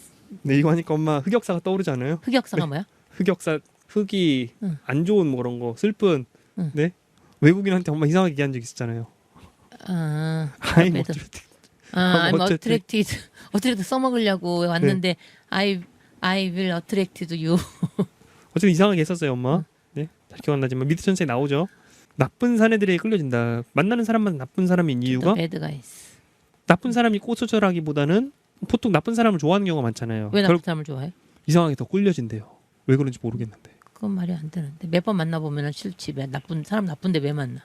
네, 이거 하니까 엄마 흑역사가 떠오르지 않아요? 흑역사가 뭐야? 흑역사, 흑이 응. 안 좋은 뭐 그런 거, 슬픈. 응. 네? 외국인한테 엄마 이상하게 얘기한 적 있었잖아요. I'm 그래도- attracted. I'm 어쨌든. attracted. 어떻게든 써먹으려고 왔는데 I will attract you. 어쨌든 이상하게 했었어요, 엄마. 네, 잘 기억 안 나지만 미드 천사에 나오죠. 나쁜 사내들에게 끌려진다. 만나는 사람만 나쁜 사람인 이유가 The bad guys. 나쁜 사람이 꼬처절하기보다는 보통 나쁜 사람을 좋아하는 경우가 많잖아요. 왜 나쁜 사람을 좋아해? 이상하게 더 끌려진대요. 왜 그런지 모르겠는데. 그건 말이 안 되는데 몇 번 만나보면 싫지. 왜 나쁜 사람 나쁜데 왜 만나?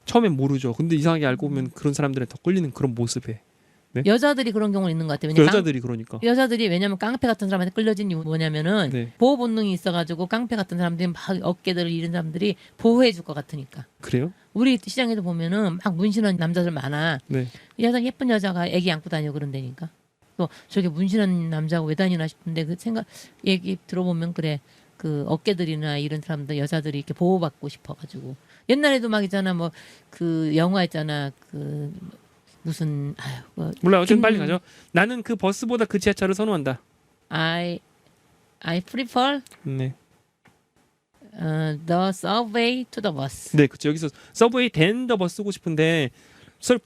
처음엔 모르죠. 근데 이상하게 알고 보면 그런 사람들은 더 끌리는 그런 모습에. 네? 여자들이 그런 경우는 있는 것 같아요. 그 왜냐면 여자들이 그러니까. 여자들이 왜냐면 깡패 같은 사람한테 끌려진 이유 뭐냐면은 네. 보호 본능이 있어가지고 깡패 같은 사람들이 막 어깨들을 잃은 사람들이 보호해줄 것 같으니까. 그래요? 우리 시장에도 보면은 막 문신한 남자들 많아. 네. 여자 예쁜 여자가 애기 안고 다니고 그런다니까. 또 저게 문신한 남자가 왜 다니나 싶은데 그 생각 얘기 들어보면 그래. 그 어깨들이나 이런 사람들 여자들이 이렇게 보호받고 싶어가지고 옛날에도 막 있잖아 뭐 그 영화 있잖아 그 무슨 아유 뭐 몰라요. 어쨌든 빨리 가죠. 나는 그 버스보다 그 지하철을 선호한다. I prefer 네. the subway to the bus. 네, 그렇죠. 여기서 서브웨이 댄더 버스 쓰고 싶은데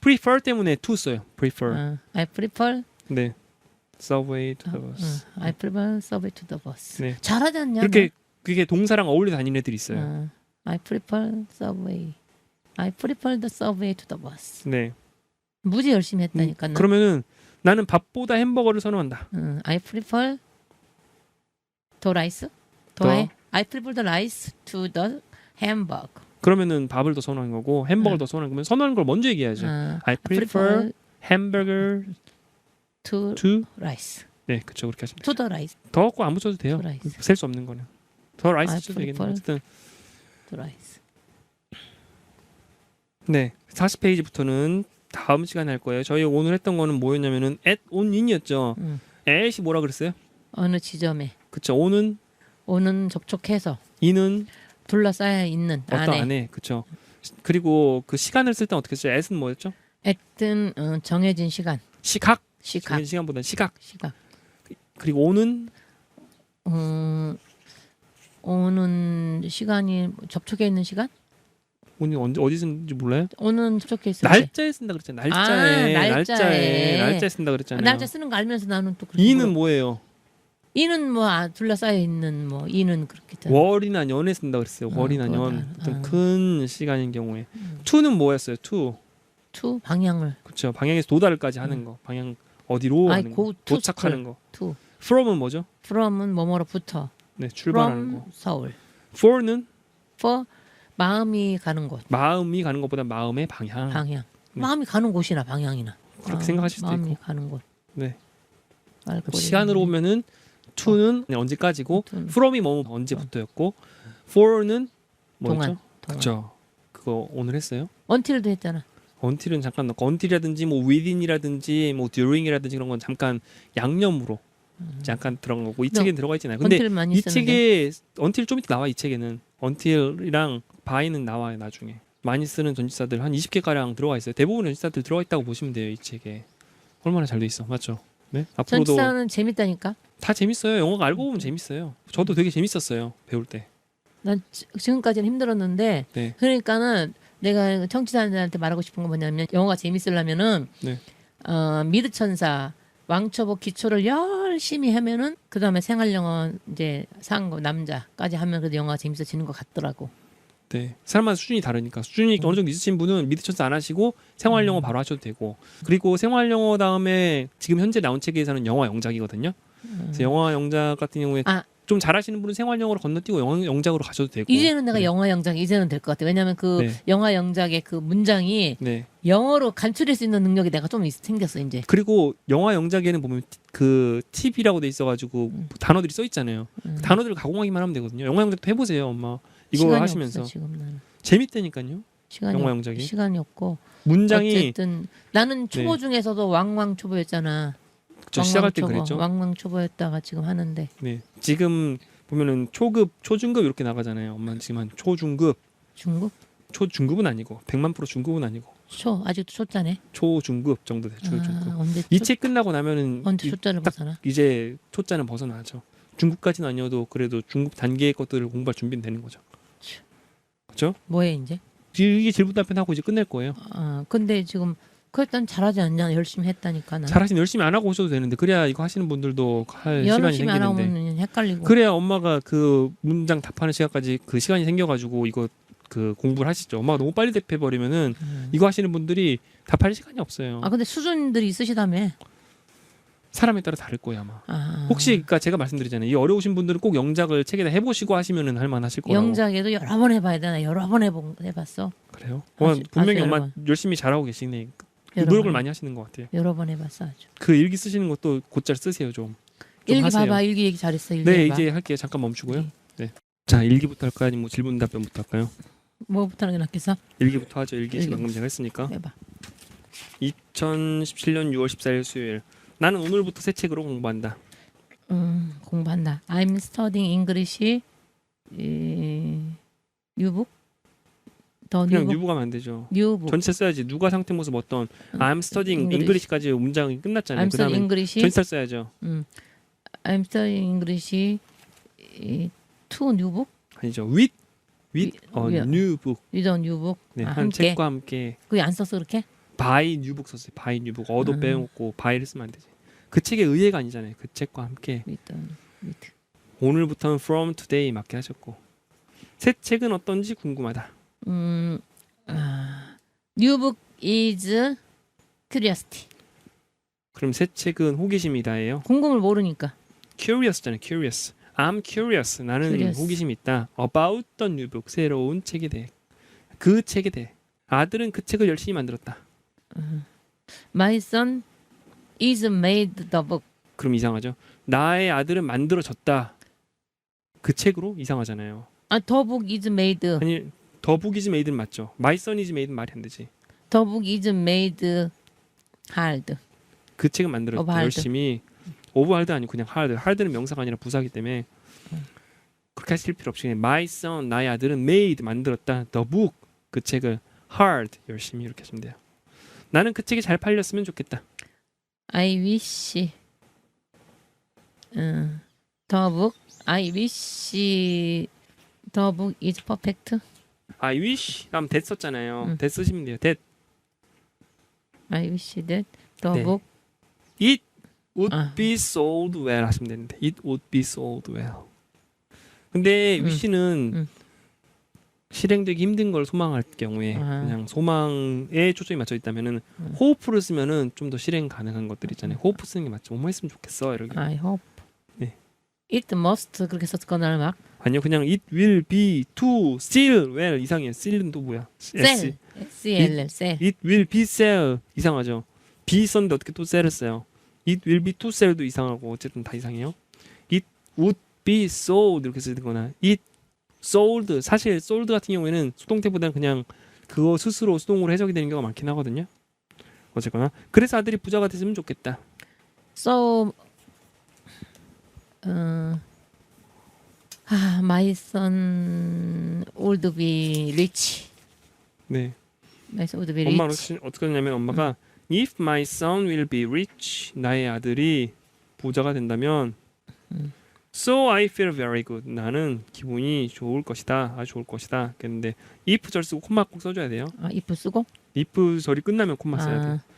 prefer 때문에 to 써요. prefer. I prefer 네. subway to the bus. I prefer subway to the bus. 네. 잘하지 않냐? 그렇게 그게 동사랑 어울려 다니는 애들이 있어요. I prefer subway. I prefer the subway to the bus. 네. 무지 열심히 했다니까. 나. 그러면은 나는 밥보다 햄버거를 선호한다. I prefer the rice. I prefer the rice to the hamburger. 그러면은 밥을 더 선호하는 거고 햄버거를 더 선호하는 거면 선호하는 걸 먼저 얘기해야죠. I prefer hamburger to to rice. 네, 그렇죠. 그렇게 하시면 To 돼요. the rice. 더 갖고 안 붙여도 돼요. To rice. 셀 수 없는 거는. 더 라이스 I 써도 되겠네요. prefer 어쨌든 To rice. 네, 40페이지부터는 다음 시간에 할 거예요. 저희 오늘 했던 거는 뭐였냐면은 at on in이었죠. at이 뭐라 그랬어요? 어느 지점에 그쵸. on은 오는 접촉해서 in은 둘러싸여 있는 어떤 안에 안에 그쵸. 그리고 그 시간을 쓸 때 어떻게 했죠? at은 뭐였죠? hatten 정해진 시간. 시각. 시각. 정해진 시간보다는 시각. 시각. 그리고 오는 오는 시간이 접촉해 있는 시간? 오늘 언제 어디 쓰는지 몰라요? 오는 접촉해 있을 때. 날짜에 쓴다 그랬잖아요. 날짜에. 날짜에. 날짜에 쓴다 그랬잖아요. 날짜 쓰는 거 알면서 나는 또 그렇게 이는 뭐예요? 이는 뭐 둘러싸여 있는 뭐 이는 그렇게 있잖아. 월이나 년에 쓴다 그랬어요. 월이나 그거다. 년. 좀 큰 시간인 경우에. to는 뭐였어요? to. to 방향을. 그렇죠. 방향에서 도달까지 하는 거. 방향 어디로 아이, 하는 go 거. to 도착하는 거. to. from은 뭐죠? from은 뭐뭐로부터. 네, 출발하는 from 거. 서울. for는 for 마음이 가는 곳. 마음이 가는 것보다 마음의 방향. 방향. 네. 마음이 가는 곳이나 방향이나. 그렇게 생각하실 수도 마음이 있고. 가는 곳. 네. 알고리즘. 시간으로 보면은 to는 언제까지고 to는. from이 뭐 언제부터였고 for는 뭐였죠? 동안. 그렇죠. 그거 오늘 했어요? until도 했잖아. until은 잠깐 넣고 until이라든지 뭐 within이라든지 뭐 during이라든지 그런 건 잠깐 양념으로 잠깐 들어간 거고 이 책에 들어가 있잖아요. 근데 until 많이 이 쓰는데. 책에 until 좀 이따 나와. 이 책에는 until이랑 by는 나와요. 나중에 많이 쓰는 전치사들 한 20개 가량 들어가 있어요. 대부분 전치사들 들어가 있다고 보시면 돼요. 이 책에 얼마나 잘 돼 있어, 맞죠? 네, 앞으로도 전치사는 재밌다니까. 다 재밌어요. 영어가 알고 보면 재밌어요. 저도 되게 재밌었어요. 배울 때. 난 지금까지는 힘들었는데 네. 그러니까는 내가 청취자들한테 말하고 싶은 건 뭐냐면 영어가 재밌으려면은 네. 미드천사 왕초보 기초를 열심히 하면은 그 다음에 생활영어 이제 상고 남자까지 하면 그래도 영어가 재밌어지는 것 같더라고. 네. 사람마다 수준이 다르니까 수준이 어느 정도 있으신 분은 미드천사 안 하시고 생활영어 바로 하셔도 되고 그리고 생활영어 다음에 지금 현재 나온 책에서는 영화 영작이거든요. 그래서 영화 영작 같은 경우에 좀 잘하시는 분은 생활영어로 건너뛰고 영화 영작으로 가셔도 되고 이제는 내가 네. 영화 영작 이제는 될 것 같아. 왜냐하면 그 네. 영화 영작의 그 문장이 네. 영어로 간추릴 수 있는 능력이 내가 좀 생겼어 이제. 그리고 영화 영작에는 보면 그 팁이라고 돼 있어가지고 단어들이 써 있잖아요. 그 단어들을 가공하기만 하면 되거든요. 영화 영작도 해보세요, 엄마. 이거 시간이 하시면서 없어, 지금 나는. 재밌다니까요. 시간이 영화 영작이 시간이 없고 문장이 어쨌든 나는 초보 네. 중에서도 왕왕 초보였잖아. 저 시작할 때 그랬죠. 왕왕 초보였다가 지금 하는데. 네, 지금 보면은 초급, 초중급 이렇게 나가잖아요. 엄마는 지금 한 초중급, 중급? 초중급은 아니고 100만% 중급은 아니고 아직도 초짜네. 초중급 정도 돼. 초중급. 언제 이 책 끝나고 나면은 언제 초짜를 딱 벗어나? 이제 초짜는 벗어나죠. 중급까지는 아니어도 그래도 중급 단계의 것들을 공부할 준비는 되는 거죠. 그렇죠? 뭐해 이제? 이게 질문답변하고 이제 끝낼 거예요. 근데 지금 그랬단 잘하지 않냐? 열심히 했다니까 나. 잘하시면 열심히 안 하고 오셔도 되는데 그래야 이거 하시는 분들도 할 시간이 열심히 안 생기는데 하면 헷갈리고. 그래야 엄마가 그 문장 답하는 시간까지 그 시간이 생겨가지고 이거 그 공부를 하시죠. 엄마가 너무 빨리 답해버리면은 이거 하시는 분들이 답할 시간이 없어요. 근데 수준들이 있으시다며. 사람에 따라 다를 거예요 아마. 혹시 그러니까 제가 말씀드리잖아요. 이 어려우신 분들은 꼭 영작을 책에다 해보시고 하시면은 할만하실 거라고. 영작에도 여러 번 해봐야 되나? 여러 번 해봤어. 그래요? 아주 분명히 여러 엄마 번. 열심히 잘하고 계시네. 여러 노력을 번. 많이 하시는 것 같아요. 여러 번 해봤어 아주. 그 일기 쓰시는 것도 곧잘 쓰세요 좀. 일기 하세요. 봐봐. 일기 얘기 잘했어. 일기 네 해봐. 이제 할게요. 잠깐 멈추고요. 네. 자 일기부터 할까요? 아니면 뭐 질문 답변부터 할까요? 뭐부터 하는 게 낫겠어? 일기부터 하죠. 일기 일기. 방금 제가 했으니까. 해봐. 2017년 6월 14일 수요일. 나는 오늘부터 새 책으로 공부한다. 공부한다. I'm studying English. 뉴북? 더 그냥 뉴북? 뉴브가면 안 되죠. 뉴북. 전체 써야지. 누가 상태 모습 어떤 I'm studying English. English까지 문장이 끝났잖아요. I'm studying 그다음에 English. 전체 써야죠. I'm studying English. to 뉴북? 아니죠. with 위- new book. with a 뉴북. 네, 한 함께. 책과 함께 그게 안 썼어 그렇게? by new book 썼어요. by new book. 어도 빼먹고 by를 쓰면 안 되지. 그 책의 의의가 아니잖아요. 그 책과 함께. with. 오늘부터는 from today 맞게 하셨고. 새 책은 어떤지 궁금하다. 뉴북 is curiosity. 그럼 새 책은 호기심이다예요. 궁금을 모르니까. curious잖아요. curious. I'm curious. 나는 Curious. 호기심이 있다. About the new book. 새로운 책에 대해. 그 책에 대해. 아들은 그 책을 열심히 만들었다. My son is made the book. 그럼 이상하죠. 나의 아들은 만들어졌다. 그 책으로 이상하잖아요. the book is made. 아니 더 북이즈 메이드는 맞죠. My son is made는 말이 안 되지. The book is made hard. 그 책은 만들었다. Of hard. 열심히. 오브 하드 아니고 그냥 하드. 하드는 명사가 아니라 부사기 때문에 그렇게 하실 필요 없이 그냥 My son 나의 아들은 made 만들었다. The book 그 책을 hard 열심히 이렇게 하시면 돼요. 나는 그 책이 잘 팔렸으면 좋겠다. I wish the book is perfect. I wish 그럼 that 썼잖아요. 응. that 쓰시면 돼요. that I wish that the 네. book it would 아. be sold well 하시면 되는데 it would be sold well. 근데 응. wish는 응. 실행되기 힘든 걸 소망할 경우에 아. 그냥 소망에 초점이 맞춰 있다면은 응. hope를 쓰면은 좀 더 실행 가능한 것들 있잖아요. hope 쓰는 게 맞죠. 뭐뭐 했으면 좋겠어 이렇게. I hope 네. it must 그렇게 썼거나 막 아니요 그냥 it will be to sell well 이상해요. sell은 또 뭐야? sell S-E-L-L sell. it will be sell 이상하죠. be 썼는데 어떻게 또 sell을 써요? it will be to sell도 이상하고 어쨌든 다 이상해요. it would be sold 이렇게 쓰거나 it sold 사실 sold 같은 경우에는 수동태보다는 그냥 그거 스스로 수동으로 해석이 되는 경우가 많긴 하거든요. 어쨌거나 그래서 아들이 부자가 됐으면 좋겠다. So my son would be rich. 네. My son would be 엄마는 rich. 어떻게 하냐면 엄마가 if my son will be rich 나의 아들이 부자가 된다면 음. so I feel very good 나는 기분이 좋을 것이다 아주 좋을 것이다 그랬는데 if 절 쓰고 콤마 꼭 써줘야 돼요. if 쓰고 if 절이 끝나면 콤마 써야 돼요. 아,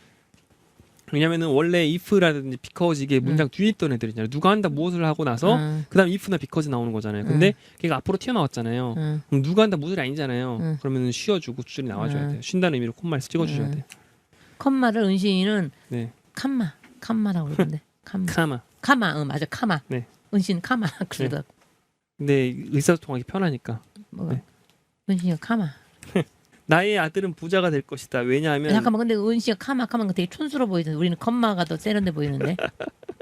왜냐면은 원래 if라든지 because 이게 문장 뒤에 있던 애들이잖아요. 누가 한다 무엇을 하고 나서 그다음 if나 because 나오는 거잖아요. 근데 걔가 앞으로 튀어나왔잖아요. 그럼 누가 한다 무엇이 아니잖아요. 그러면은 쉬어주고 주절이 나와줘야 돼요. 쉰다는 의미로 콤마를 찍어주셔야 돼요. 컴마를 은신이는 네. 캄마라고 그러는데 카마. 카마 맞아 카마. 네. 은신 카마 그러다 근데 의사소통하기 편하니까. 뭐가 네. 은신이가 카마. 나의 아들은 부자가 될 것이다. 왜냐하면 잠깐만 근데 은신이가 카마 되게 촌스러워 보이던데 우리는 컴마가 더 세련돼 보이는데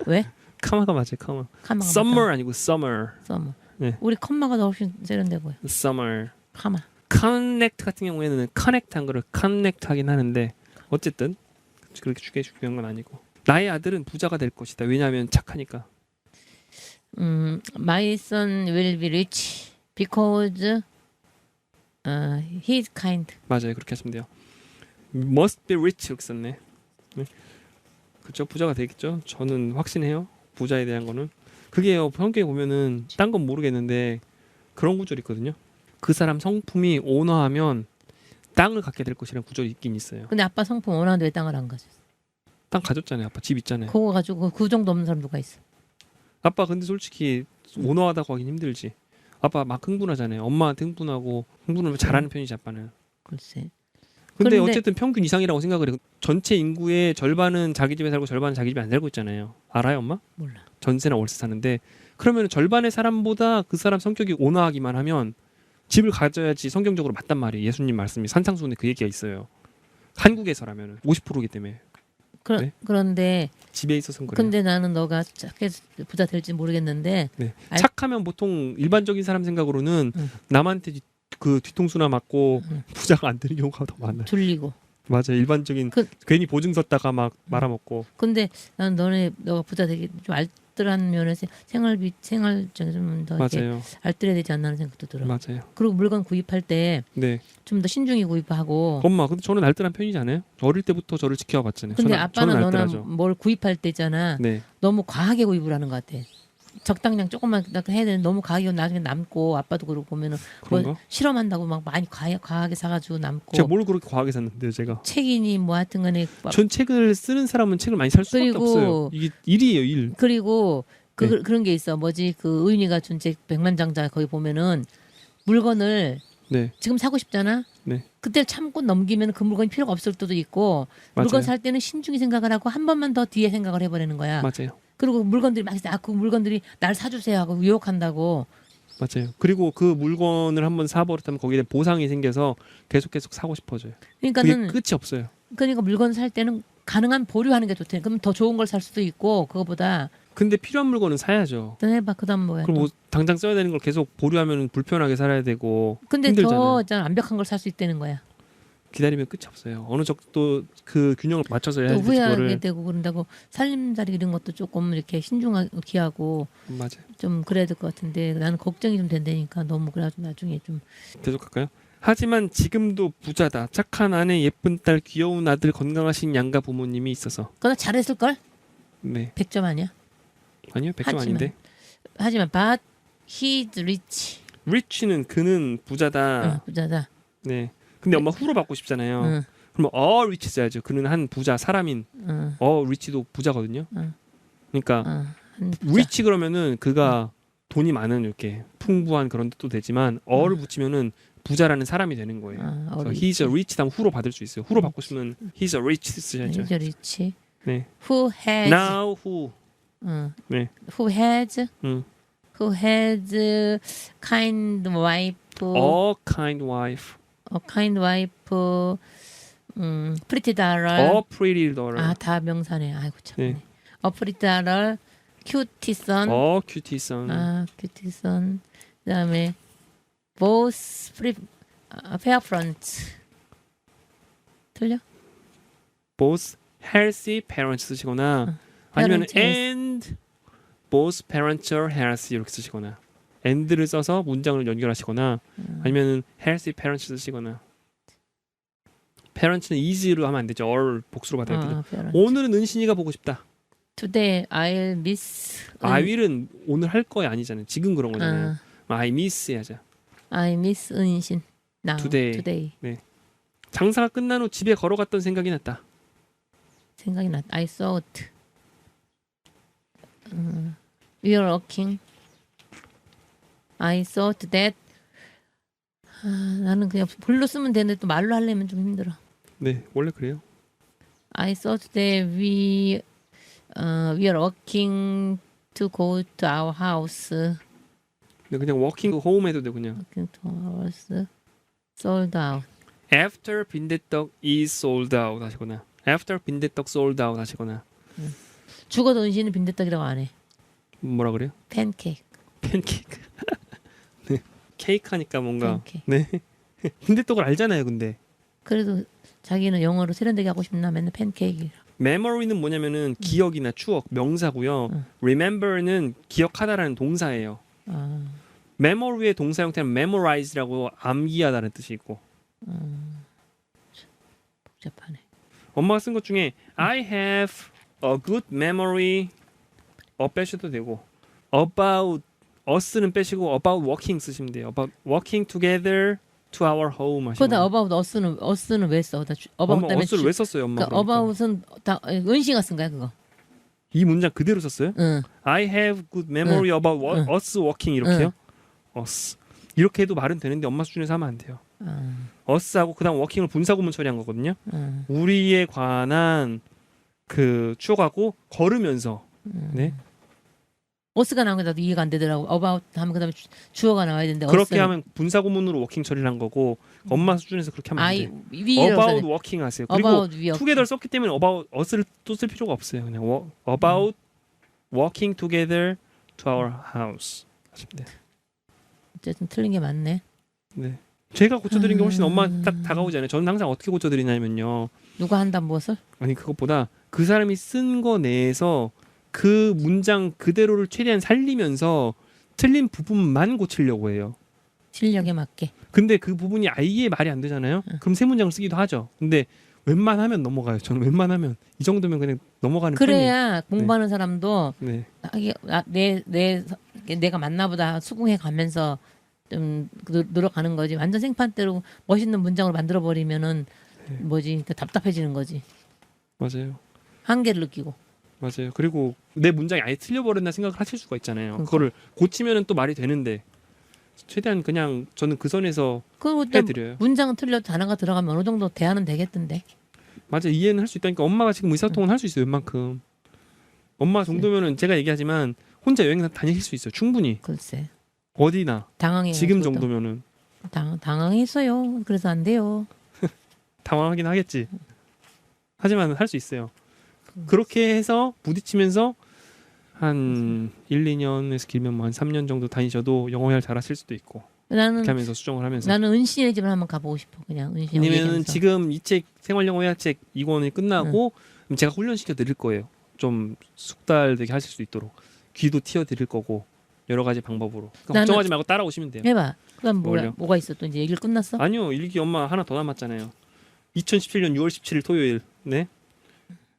왜? 카마가 맞아요. 카마. 카마가 summer 아니고 summer. 서머. 네. 우리 컴마가 더 훨씬 세련돼 보여. summer. 카마. connect 같은 경우에는 connect 한 거를 connect 하긴 하는데 어쨌든 그렇게 중요한 건 아니고 나의 아들은 부자가 될 것이다. 왜냐하면 착하니까. My son will be rich because he is kind. 맞아요. 그렇게 하시면 돼요. must be rich 이렇게 썼네. 네. 그렇죠. 부자가 되겠죠. 저는 확신해요. 부자에 대한 거는. 그게요. 성경에 보면은 딴 건 모르겠는데 그런 구절이 있거든요. 그 사람 성품이 온화하면 땅을 갖게 될 것이라는 구절이 있긴 있어요. 근데 아빠 성품 원하는데 왜 땅을 안 가졌어? 땅 가졌잖아요. 아빠 집 있잖아요. 그거 가지고 그 정도 없는 사람 누가 있어? 아빠 근데 솔직히 온화하다고 하긴 힘들지. 아빠 막 흥분하잖아요. 엄마한테 흥분하고 흥분하면 잘하는 편이지 아빠는. 글쎄. 근데 그런데- 어쨌든 평균 이상이라고 생각을 해요. 전체 인구의 절반은 자기 집에 살고 절반은 자기 집에 안 살고 있잖아요. 알아요, 엄마? 몰라. 전세나 월세 사는데 그러면 절반의 사람보다 그 사람 성격이 온화하기만 하면 집을 가져야지 성경적으로 맞단 말이에요. 예수님 말씀이 산상수훈에 그 얘기가 있어요. 한국에서라면 50%이기 때문에 네? 그런데 집에 있어서는 그래요. 근데 나는 너가 착해서 부자 될지 모르겠는데 네. 알- 착하면 보통 일반적인 사람 생각으로는 응. 남한테 그 뒤통수나 맞고 응. 부자가 안 되는 경우가 더 많아요. 졸리고. 맞아요. 일반적인 그- 괜히 보증 섰다가 막 말아먹고. 근데 난 너가 부자 되게 좀 알뜰한 면에서 생활비 좀 더 맞아요. 알뜰해야 되지 않나 하는 생각도 들어. 맞아요. 그리고 물건 구입할 때 좀 네. 더 신중히 구입하고. 엄마, 근데 저는 알뜰한 편이지 않아요? 어릴 때부터 저를 지켜봤잖아요. 근데 저는 아빠는 너는 알뜰하죠. 뭘 구입할 때잖아. 네. 너무 과하게 구입을 하는 것 같아. 적당량 조금만 해야 되는데 너무 과하게 나중에 남고 아빠도 그러고 보면은 그런가? 뭐 실험한다고 막 많이 과하게 사가지고 남고 제가 뭘 그렇게 과하게 샀는데요, 제가? 책이니 뭐 하여튼간에 전 책을 쓰는 사람은 책을 많이 살 수밖에 그리고- 없어요. 이게 일이에요, 일. 그리고 네. 그런 게 있어. 뭐지 그 의윤이가 준 책 백만장자 거기 보면은 물건을 네, 지금 사고 싶잖아. 네. 그때 참고 넘기면 그 물건이 필요가 없을 때도 있고 물건 맞아요. 살 때는 신중히 생각을 하고 한 번만 더 뒤에 생각을 해버리는 거야. 맞아요. 그리고 물건들이 막 있어. 그 물건들이 날 사주세요 하고 유혹한다고. 맞아요. 그리고 그 물건을 한번 사버렸다면 거기에 대한 보상이 생겨서 계속 사고 싶어져요. 그게 그러니까는 끝이 없어요. 그러니까 물건 살 때는 가능한 보류하는 게 좋대. 그럼 더 좋은 걸 살 수도 있고 그거보다 근데 필요한 물건은 사야죠. 또 해봐. 그다음 뭐야? 그럼 또. 뭐 당장 써야 되는 걸 계속 보류하면 불편하게 살아야 되고 근데 힘들잖아요. 더 있잖아, 완벽한 걸 살 수 있다는 거야. 기다리면 끝이 없어요. 어느 정도 그 균형을 맞춰서 또 해야지 후회하게 그거를. 되고 그런다고 살림살이 이런 것도 조금 이렇게 신중하게 하고 맞아요. 좀 그래야 될 것 같은데 나는 걱정이 좀 된다니까 너무 그래가지고 나중에 좀 계속 할까요? 하지만 지금도 부자다. 착한 아내, 예쁜 딸, 귀여운 아들, 건강하신 양가 부모님이 있어서. 그거 잘했을 걸? 네. 100점 아니야? 아니요, 100점 하지만. 아닌데. 하지만 but he's rich. rich는 그는 부자다. 응, 부자다. 네. 근데 엄마 후로 받고 싶잖아요. 응, 그러면 rich 써야죠. 그는 한 부자 사람인. 응, rich도 부자거든요. 응. 그러니까 한 부자. rich 그러면은 그가 돈이 많은 이렇게 풍부한 그런 뜻도 되지만 어를 붙이면은 부자라는 사람이 되는 거예요. 그래서 he's a rich 다음 후로 받을 수 있어요. 후로 받고 싶으면 he's a rich 쓰셔야죠. he's rich. 네. Who has? Now who? 응. 네. Who has? 음. Who has kind wife? A kind wife. A kind wife. pretty daughter. A pretty daughter. 아, 다 명사네. 아이고 참. 네. A pretty daughter. Cutie son. A cutie son. 아, cutie son. 그다음에 both fair front. 틀려? Both healthy parents 쓰시거나 아니면 parents. and both parents are healthy 이렇게 쓰시거나 and를 써서 문장을 연결하시거나 아니면 healthy parents 쓰시거나 parents는 is로 하면 안 되죠. all 복수로 받아야 되죠. parent. 오늘은 은신이가 보고 싶다. Today I'll miss. I will은 오늘 할 거야 아니잖아요. 지금 그런 거잖아요. 아, I miss 해야죠. I miss 은신. Now. Today. 장사가 끝난 후 집에 걸어갔던 생각이 났다. 생각이 났. I thought. We are working. I thought that. 나는 그냥 불로 쓰면 되는데 또 말로 하려면 좀 힘들어. 네, 원래 그래요. I thought that we are working to go to our house. 네, 그냥 working home 해도 돼 그냥. Working to our house. Sold out. After 빈대떡 is sold out 하시거나 After 빈대떡 sold out 하시거나 죽어도 은신은 빈대떡이라고 안 해. 뭐라 그래요? 팬케이크. 팬케이크. 네. 케이크 하니까 뭔가 팬케이크. 네. 빈대떡을 알잖아요, 근데. 그래도 자기는 영어로 세련되게 하고 싶나 맨날 팬케이크. memory는 뭐냐면은 기억이나 추억, 명사고요. remember는 기억하다라는 동사예요. 아, memory의 동사 형태는 memorize라고 암기하다는 뜻이 있고. 복잡하네. 엄마가 쓴 것 중에 I have a good memory 빼셔도 되고 about us는 빼시고 about walking 쓰시면 돼요. about walking together to our home 하시면 그러다 about us는 왜 써? 다 엄마 about 때문에 us를 왜 썼어요, 엄마? 그러니까 about은 다 은시가 쓴 거야 그거. 이 문장 그대로 썼어요? 응. I have good memory about us walking 이렇게요? us 이렇게 해도 말은 되는데 엄마 수준에서 하면 안 돼요. us하고 그다음 walking을 분사구문 처리한 거거든요. 우리에 관한 그 추억하고 걸으면서 네 어스가 나온 게 나도 이해가 안 되더라고. about 하면 그다음에 주어가 나와야 되는데 그렇게 어스는 하면 분사구문으로 워킹 처리를 한 거고 엄마 수준에서 그렇게 하면 안 I 돼요. 위를 about walking 하세요. 그리고 about 위 together 썼기 때문에 about us를 또 쓸 필요가 없어요. 그냥 about walking together to our house 하시면 돼요. 어쨌든 틀린 게 맞네. 네. 제가 고쳐드린 게 훨씬 엄마 딱 다가오지 않아요. 저는 항상 어떻게 고쳐드리냐면요. 누가 한다 무엇을? 아니 그것보다 그 사람이 쓴 거 내에서 그 문장 그대로를 최대한 살리면서 틀린 부분만 고치려고 해요. 실력에 맞게. 근데 그 부분이 아예 말이 안 되잖아요. 그럼 새 문장을 쓰기도 하죠. 근데 웬만하면 넘어가요. 저는 웬만하면 이 정도면 그냥 넘어가는 그래야 공부하는 사람도 네. 내가 맞나보다 수긍해 가면서 좀 노력하는 거지. 완전 생판대로 멋있는 문장으로 만들어 버리면은 뭐지? 그 답답해지는 거지. 맞아요. 한계를 느끼고. 맞아요. 그리고 내 문장이 아예 틀려버렸나 생각을 하실 수가 있잖아요. 그거를 고치면은 또 말이 되는데 최대한 그냥 저는 그 선에서 그리고 해드려요. 문장은 틀려도 단어가 들어가면 어느 정도 대화는 되겠던데. 맞아, 이해는 할 수 있다니까. 엄마가 지금 의사소통은 할 수 있어요. 웬만큼. 엄마 정도면은 제가 얘기하지만 혼자 여행 다니실 수 있어요. 충분히. 글쎄. 어디나. 당황해. 지금 정도면은. 당황했어요. 그래서 안 돼요. 당황하긴 하겠지. 하지만 할 수 있어요. 그렇게 해서 부딪히면서 한 1, 2년에서 길면 뭐 한 3년 정도 다니셔도 영어 잘하실 수도 있고. 나는 이렇게 하면서 수정을 하면서. 나는 은신의 집을 한번 가보고 싶어. 그냥 은신. 왜냐면 지금 이 책 생활영어 회화책 2권이 끝나고 그럼 제가 훈련시켜 드릴 거예요. 좀 숙달되게 하실 수 있도록 귀도 틔워 드릴 거고 여러 가지 방법으로. 그러니까 걱정하지 말고 따라오시면 돼요. 해봐. 그럼 뭘요? 뭐가 있어 또 이제 얘기를 끝났어? 아니요. 일기 엄마 하나 더 남았잖아요. 2017년 6월 17일 토요일. 네.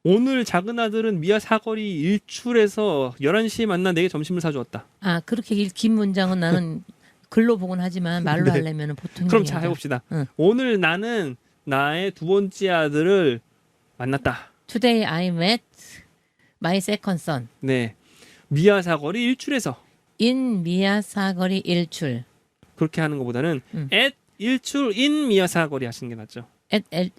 오늘 작은 아들은 미아 사거리 일출에서 11시에 만나 내게 점심을 사주었다. 아 그렇게 긴 문장은 나는 글로 보곤 하지만 말로 네. 하려면 보통 그럼 힘들게 자 하죠. 해봅시다. 응. 오늘 나는 나의 두 번째 아들을 만났다. Today I met my second son 네. 미아 사거리 일출에서 in 미아 사거리 일출. 그렇게 하는 것보다는 응. at 일출 in 미아 사거리 하시는 게 낫죠.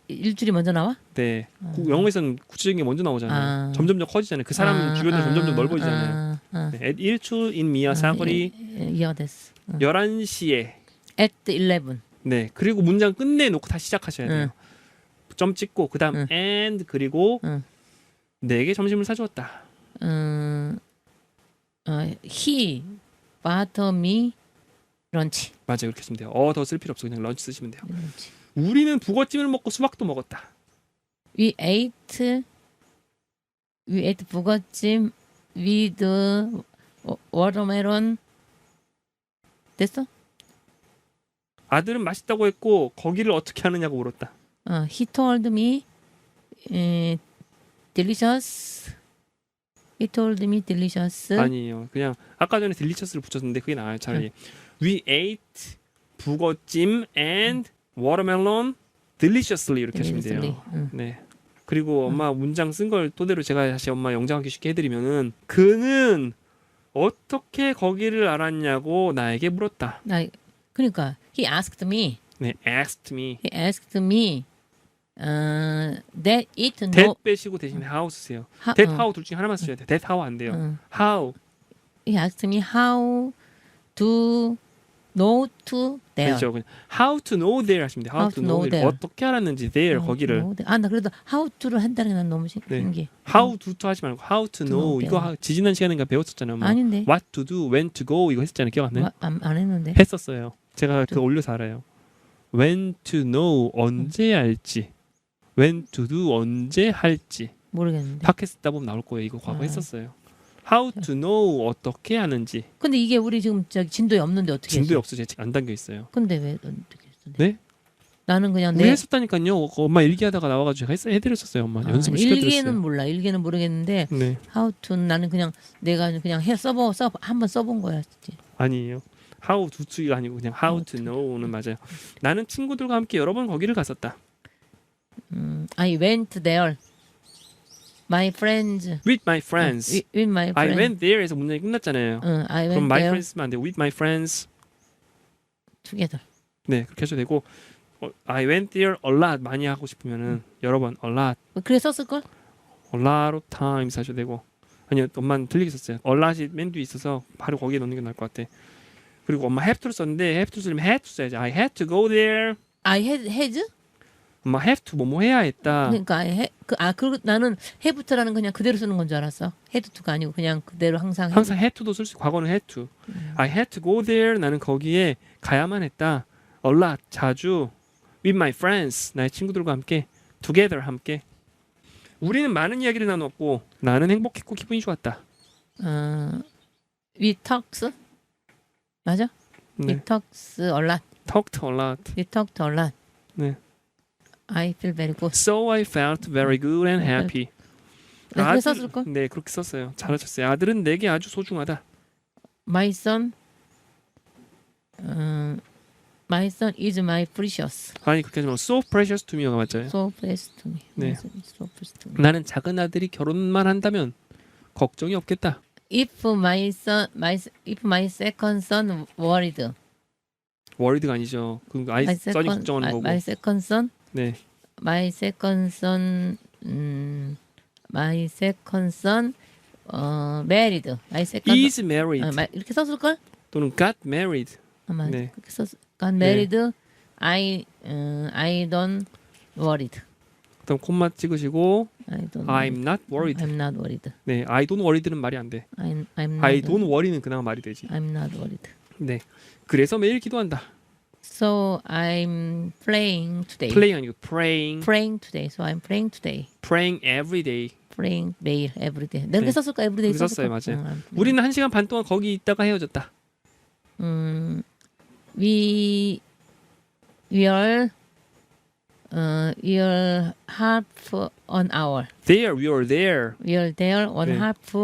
일출이 먼저 나와? 네. 영어에서는 구체적인 게 먼저 나오잖아요. 아. 점점점 커지잖아요. 그 사람 주변으로 점점점 넓어지잖아요. 네. at 일출 in 미아 사거리 이해됐어. 11시에 At 11. 네. 그리고 문장 끝내놓고 다시 시작하셔야 돼요. 점 찍고 그다음 응. and 그리고 응. 내게 점심을 사주었다. He bought me lunch. 맞아요. 그렇게 쓰면 돼요. 더 쓸 필요 없어. 그냥 런치 쓰시면 돼요. lunch. 우리는 북어찜을 먹고 수박도 먹었다. We ate 북어찜 with watermelon. 됐어? 아들은 맛있다고 했고 거기를 어떻게 하느냐고 물었다. He told me delicious. He told me delicious. 아니에요. 그냥 아까 전에 딜리셔스를 붙였는데 그게 나아요. 차라리 We ate 북어찜 and watermelon deliciously 이렇게 하시면 돼요. 네. 그리고 엄마 문장 쓴 걸 토대로 제가 다시 엄마 영장하기 쉽게 해드리면은 그는 어떻게 거기를 알았냐고 나에게 물었다. 그러니까 he asked me. 네, asked me. He asked me that it that no 빼시고 대신에 how 쓰세요. that how 둘 중에 하나만 쓰셔야 돼요. that how 안 돼요. how. He asked me how to know to there. 그렇죠. 그냥 how to know there 하시면 돼요. how to know there. 어떻게 알았는지 there 거기를. 나 그래도 how to를 한다는 게 난 너무 네. 신기해. how to 하지 말고 how to know. know 이거 지지난 시간인가 배웠었잖아요. 뭐. 아닌데. what to do, when to go 이거 했잖아요. 기억 안 나요? 안 했는데. 했었어요. 제가 그거 올려서 알아요. when to know 언제 알지. when to do 언제 할지. 모르겠는데. 팟캐스트 듣다 보면 나올 거예요. 이거 과거 아. 했었어요. how to know 어떻게 하는지. 근데 이게 우리 지금 저기 진도에 없는데 어떻게 진도에 했어? 없어. 제가 안 담겨 있어요. 근데 왜 어떻게 했어? 네? 나는 그냥 우리 했었다니까요. 엄마 일기하다가 나와가지고 제가 해드렸었어요. 엄마 연습을 시켜드렸어요. 일기에는 몰라. 일기는 모르겠는데 네. how to 나는 그냥 내가 그냥 한번 써본 거야. 진짜. 아니에요. how to가 아니고 그냥 how to know는 맞아요. 나는 친구들과 함께 여러 번 거기를 갔었다. I went there. My friends. with my friends. With my I friends. went there에서 문장이 끝났잖아요. I went 그럼 my there friends면 안 돼요. with my friends. together. 네, 그렇게 하셔도 되고 I went there a lot 많이 하고 싶으면은 여러 번 a lot, 그래 썼을 걸? a lot of times 하셔도 되고 아니요, 엄마는 틀리게 썼어요. a lot이 맨 뒤에 있어서 바로 거기에 넣는 게 나을 것 같아. 그리고 엄마 have to를 썼는데 have to 쓰려면 had to 써야지. I had to go there. I had? 엄마 have to 뭐뭐 해야 했다. 그러니까 그리고 나는 have토라는 그냥 그대로 쓰는 건 줄 알았어. had to가 아니고 그냥 그대로 항상. 항상 had to도 쓸 수 있고 과거는 had to. I had to go there. 나는 거기에 가야만 했다. A lot 자주. With my friends 나의 친구들과 함께. Together 함께. 우리는 많은 이야기를 나눴고 나는 행복했고 기분이 좋았다. We talks 맞아? 네. We talks a lot. Talked a lot. We talked a lot. 네. I feel very good. So I felt very good and happy. 그렇게 썼을 걸? 네, 그렇게 썼어요. 잘하셨어요. 아들은 내게 아주 소중하다. My son is my precious. 아니 그렇게 하지 말고 so precious to me가 맞아요. So precious to me. 네. My son is so precious to me. 나는 작은 아들이 결혼만 한다면 걱정이 없겠다. If my second son worried. worried가 아니죠. 그 아이 son이 걱정하는 거고. My second son. 네. My second son. married. My second. is married 이렇게 썼을 걸? 또는 got married. 아마 네. 그렇게 썼. got married. I don't worried. 그다음 콤마 찍으시고 I don't. I'm not worried. I'm not worried. 네, I don't worried는 말이 안 돼. I'm not. I don't worry는 그나마 말이 되지. I'm not worried. 네. 그래서 매일 기도한다. So I'm praying today. playing 아니고 praying. Praying today. So I'm praying today. praying every day. Praying 매일 every day. 내가 네. 썼을까? every day 그렇게 썼어요, 썼을까? 맞아요. 우리는 1시간 반 동안 거기 있다가 헤어졌다. we are half an hour. There, we are there. We are there on 네. half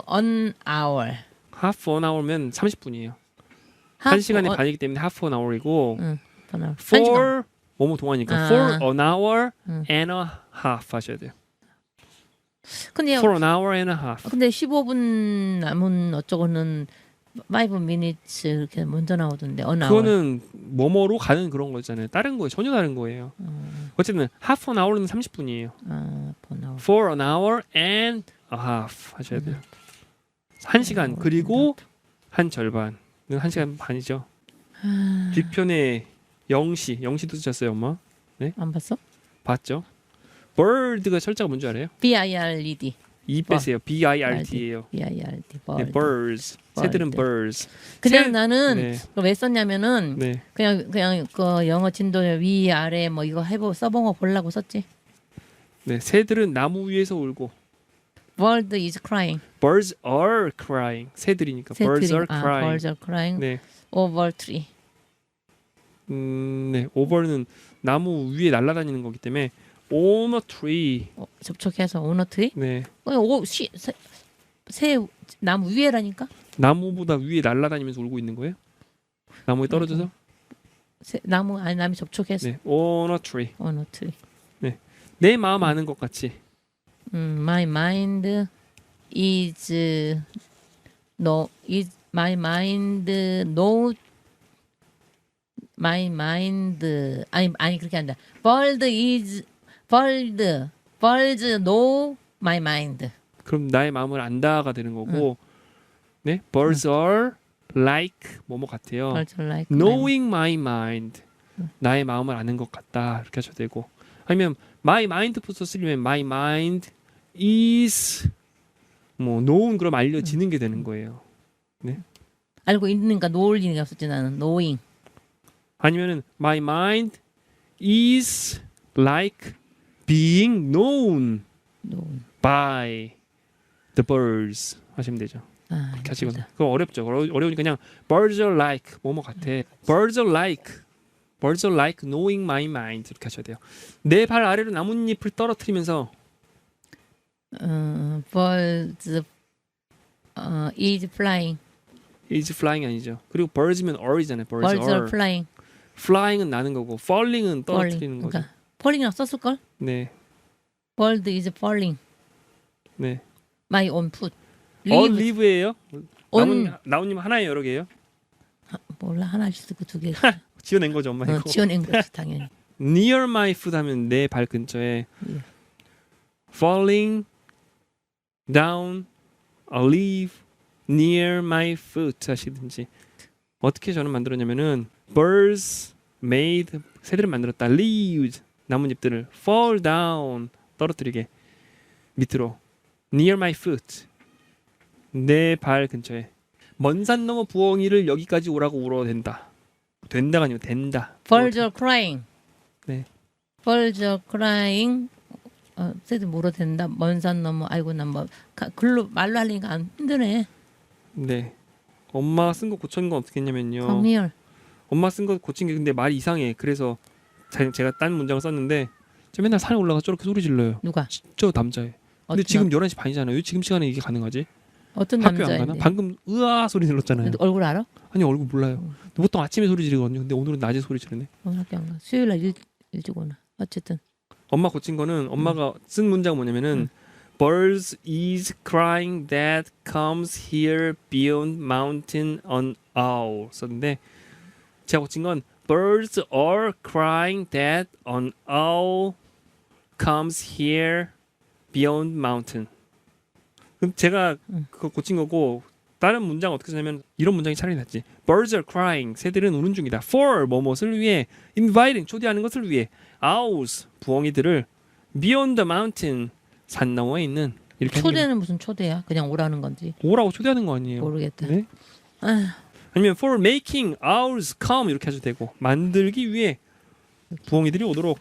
an hour. half an hour면 30분이에요. 한 시간의 반이기 때문에 half an hour이고 응, an hour. 한 시간. for 뭐뭐 동안이니까 아. for an hour 응. and a half 하셔야 돼요. 근데 for an hour and a half. 근데 15분 남은 어쩌고는 5 minutes 이렇게 먼저 나오던데 an hour. 그거는 뭐뭐로 가는 그런 거잖아요. 다른 거예요. 전혀 다른 거예요. 어쨌든 half an hour는 30분이에요. an hour. for an hour and a half 하셔야 돼요. 1시간 그리고 한 절반은 1시간 반이죠. 뒤편에 영시도 쓰셨어요, 엄마? 안 봤어? 봤죠? bird가 철자가 뭔지 알아요? B-I-R-D. 이 빼세요. B-I-R-D예요. B-I-R-D. 네, birds. 새들은 birds. 그냥 나는 네, 그거 왜 썼냐면은 네. 그냥 그 영어 진도 위 아래 뭐 이거 써본 거 보려고 썼지. 네, 새들은 나무 위에서 울고 Bird is crying. birds are crying. 새들이니까 birds are crying. birds are crying 네. over tree. 네. over는 나무 위에 날아다니는 거기 때문에 on a tree. 접촉해서 on a tree. 네. 새 나무 위에라니까. 나무보다 위에 날아다니면서 울고 있는 거예요? 나무에 떨어져서? 나무 접촉해서 네. on a tree. on a tree. 내 마음 아는 것 같이. My mind is my mind 아니 그렇게 한다. birds know my mind. 그럼 나의 마음을 안다가 되는 거고. 네. birds are like 뭐뭐 같아요. birds are like knowing my mind. 나의 마음을 아는 것 같다. 이렇게 하셔도 되고. 아니면 my mind부터 쓰려면 my mind is 뭐 known 그럼 알려지는 게 되는 거예요. 알고 있는가 knowing이 없었지 나는 knowing. 아니면은 my mind is like being known by the birds 하시면 되죠. 그렇게 하시거든요. 그거 어렵죠. 어려우니까 그냥 birds are like 뭐뭐 같아. birds are like knowing my mind 이렇게 하셔야 돼요. 내 발 아래로 나뭇잎을 떨어뜨리면서 birds is flying. is flying 아니죠. 그리고 birds면 are이잖아요. birds birds are flying. flying은 나는 거고 falling은 떨어뜨리는 거죠. 그러니까 falling이라고 썼을 걸? 네, bird is falling. 네. my own foot. live예요. on 나뭇잎 하나에 여러 개예요. 몰라 하나씩 쓰고 두 개. 지어낸 거죠, 엄마 이거. 지어낸 거지 당연히. near my foot 하면 내 발 근처에 falling down a leaf near my foot 하시든지 어떻게 저는 만들었냐면은 birds made 새들을 만들었다 leaves 나뭇잎들을 fall down 떨어뜨리게 밑으로 near my foot 내 발 근처에 먼 산 넘어 부엉이를 여기까지 오라고 울어도 된다가 아니고 된다. birds are crying. 네. birds are crying. 새들 물어 된다. 먼 산 넘어. 아이고 난뭐 글로 말로 하려니까 안 힘드네. 네. 엄마가 쓴 거 고친 건 어떻게 했냐면요. Come here. 엄마 쓴 거 고친 게 근데 말이 이상해. 그래서 제가 딴 문장을 썼는데 저 맨날 산에 올라가 저렇게 소리 질러요. 누가? 저 남자애. 근데 지금 11시 반이잖아요. 왜 지금 시간에 이게 가능하지? 어떤 학교 안 가나? 남자인데? 방금 으아 소리 질렀잖아요. 얼굴 알아? 아니 얼굴 몰라요. 근데 보통 아침에 소리 지르거든요. 근데 오늘은 낮에 소리 지르네. 오늘 학교 안 가. 수요일 날 일찍 오나. 어쨌든. 엄마 고친 거는 엄마가 쓴 문장 뭐냐면은 birds is crying that comes here beyond mountain an owl 썼는데 제가 고친 건 birds are crying that an owl comes here beyond mountain. 그럼 제가 그거 고친 거고 다른 문장 어떻게 쓰냐면 이런 문장이 차라리 낫지. birds are crying 새들은 우는 중이다. for 뭐뭇을 위해 inviting 초대하는 것을 위해 owls 부엉이들을 beyond the mountain 산 너머에 있는 이렇게 초대는 무슨 초대야? 그냥 오라는 건지. 오라고 초대하는 거 아니에요. 모르겠다. 네? 아휴. 아니면 for making owls come 이렇게 해도 되고 만들기 위해 부엉이들이 오도록.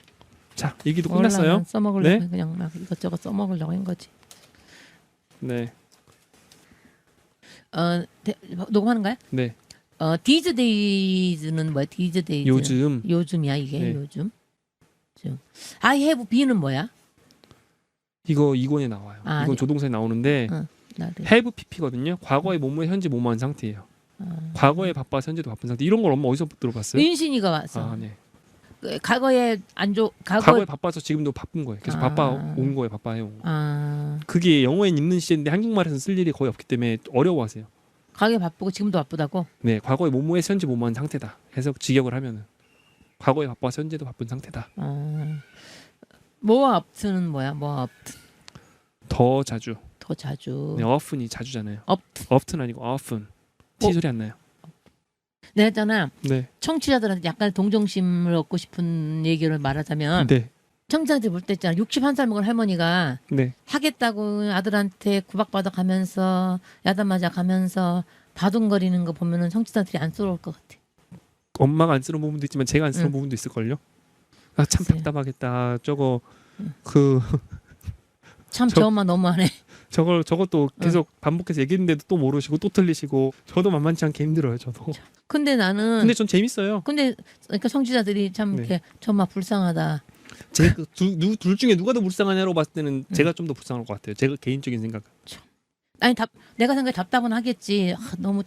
자 얘기도 끝났어요. 몰라, 써먹으려고 네? 그냥 막 이것저것 써먹으려고 한 거지. 네. 녹음하는 거야? 네. 디즈 데이즈는 뭐야? 디즈 데이즈. 요즘이야 이게 네. 요즘. I have bee는 뭐야? 이거 이권에 나와요. 아, 이건 조동사에 나오는데 나도. have pp거든요. 과거의 뭐뭐 현재 뭐뭐한 상태예요. 과거에 바빠서 현재도 바쁜 상태. 이런 걸 엄마 어디서 들어봤어요? 윤신이가 왔어. 아, 네. 과거에 과거에 바빠서 지금도 바쁜 거예요. 계속 아. 바빠 온 거예요. 바빠요. 온 거. 아, 그게 영어엔 있는 시제인데 한국말에서는 쓸 일이 거의 없기 때문에 어려워하세요. 과거에 바쁘고 지금도 바쁘다고? 네, 과거에 뭐뭐에서 현재 뭐뭐한 상태다. 해서 직역을 하면은 과거에 바빠서 현재도 바쁜 상태다. 뭐와 업트는 뭐야? 뭐와 업트? 더 자주. 더 자주. 네, often이 자주잖아요. 업트. often 아니고 often. T 소리 안 나요. 내가 했잖아. 네. 청취자들한테 약간 동정심을 얻고 싶은 얘기를 말하자면 네. 청취자들 볼 때 있잖아. 61살 먹은 할머니가 네. 하겠다고 아들한테 구박받아 가면서 야단 맞아 가면서 바둥거리는 거 보면은 청취자들이 안쓰러울 것 같아. 엄마가 안쓰러운 부분도 있지만 제가 안쓰러운 부분도 있을걸요. 아, 참 글쎄요. 답답하겠다. 저거 그 참 저 엄마 너무하네. 저것도 계속 반복해서 얘기했는데도 또 모르시고 또 틀리시고 저도 만만치 않게 힘들어요. 저도. 근데 나는 근데 전 재밌어요. 근데 그러니까 청취자들이 참 네. 이렇게 저 엄마 불쌍하다. 제가 둘 중에 누가 더 불쌍하냐고 봤을 때는 제가 좀 더 불쌍할 것 같아요. 제가 개인적인 생각. 아니 내가 생각에 답답은 하겠지. 너무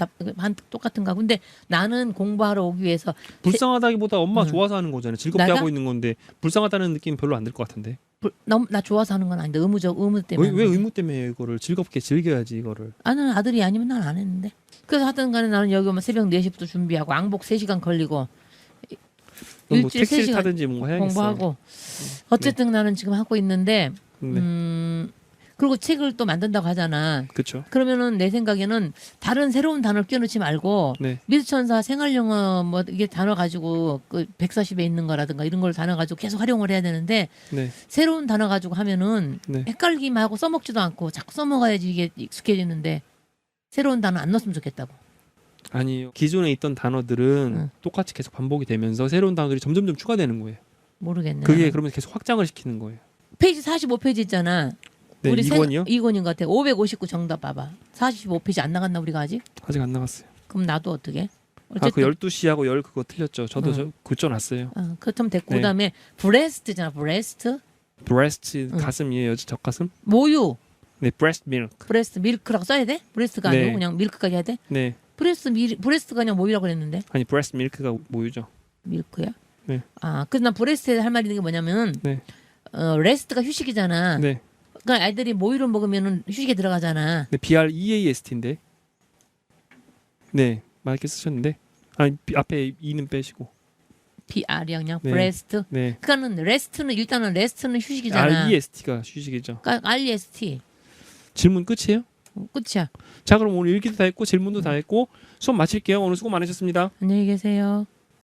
똑같은가. 근데 나는 공부하러 오기 위해서 불쌍하다기보다 엄마 응. 좋아서 하는 거잖아요. 즐겁게 나가? 하고 있는 건데 불쌍하다는 느낌 별로 안 들 것 같은데. 나 좋아서 하는 건 아닌데 의무 때문에. 왜 하는 거야. 의무 때문에 해요, 이거를 즐겁게 즐겨야지 이거를. 나는 아들이 아니면 난 안 했는데. 그래서 하여튼 간에 나는 여기 오면 새벽 4시부터 준비하고 왕복 3시간 걸리고 그럼 뭐 일주일 택시를 3시간 타든지 뭔가 해야겠어. 공부하고 어쨌든 나는 지금 하고 있는데 네. 그리고 책을 또 만든다고 하잖아. 그렇죠. 그러면은 내 생각에는 다른 새로운 단어를 끼워넣지 말고 네. 미르천사 생활영어 뭐 이게 단어 가지고 그 140에 있는 거라든가 이런 걸 단어 가지고 계속 활용을 해야 되는데 네. 새로운 단어 가지고 하면은 네. 헷갈리기만 하고 써먹지도 않고 자꾸 써먹어야지 이게 익숙해지는데 새로운 단어 안 넣었으면 좋겠다고. 아니 기존에 있던 단어들은 응. 똑같이 계속 반복이 되면서 새로운 단어들이 점점점 추가되는 거예요. 모르겠네. 그게 그러면 계속 확장을 시키는 거예요. 페이지 45페이지 있잖아. 네, 우리 2권이요? 2권인 것 같아. 559 정답 봐봐. 45페이지 안 나갔나 우리가 아직? 아직 안 나갔어요. 그럼 나도 어떻게? 아, 그 12시하고 10 그거 틀렸죠. 저도 저 굳혀놨어요. 그렇다면 됐고 네. 그다음에 브레스트잖아. 브레스트. breast 응. 가슴이에요. 여자 젖가슴? 모유. 네, breast milk. 브레스트 밀크라고 써야 돼? 브레스트가 네. 아니고 그냥 밀크까지 해야 돼? 네. 브레스트가 그냥 모유라고 그랬는데 아니 breast milk가 모유죠. 밀크야? 네. 아, 그래서 난 브레스트에 할 말이 있는 게 뭐냐면 네. 레스트가 휴식이잖아. 네. 그러니까 아이들이 모유를 먹으면은 휴식에 들어가잖아. 네, breast인데. 네, 맞게 쓰셨는데. 아니 앞에 e는 빼시고. BR이 그냥 네. 브레스트. 네. 그러니까는 레스트는 레스트는 휴식이잖아. rest가 휴식이죠. 그러니까 REST. 질문 끝이에요? 끝이야. 자, 그럼 오늘 일기도 다 했고 질문도 다 했고 수업 마칠게요. 오늘 수고 많으셨습니다. 안녕히 계세요.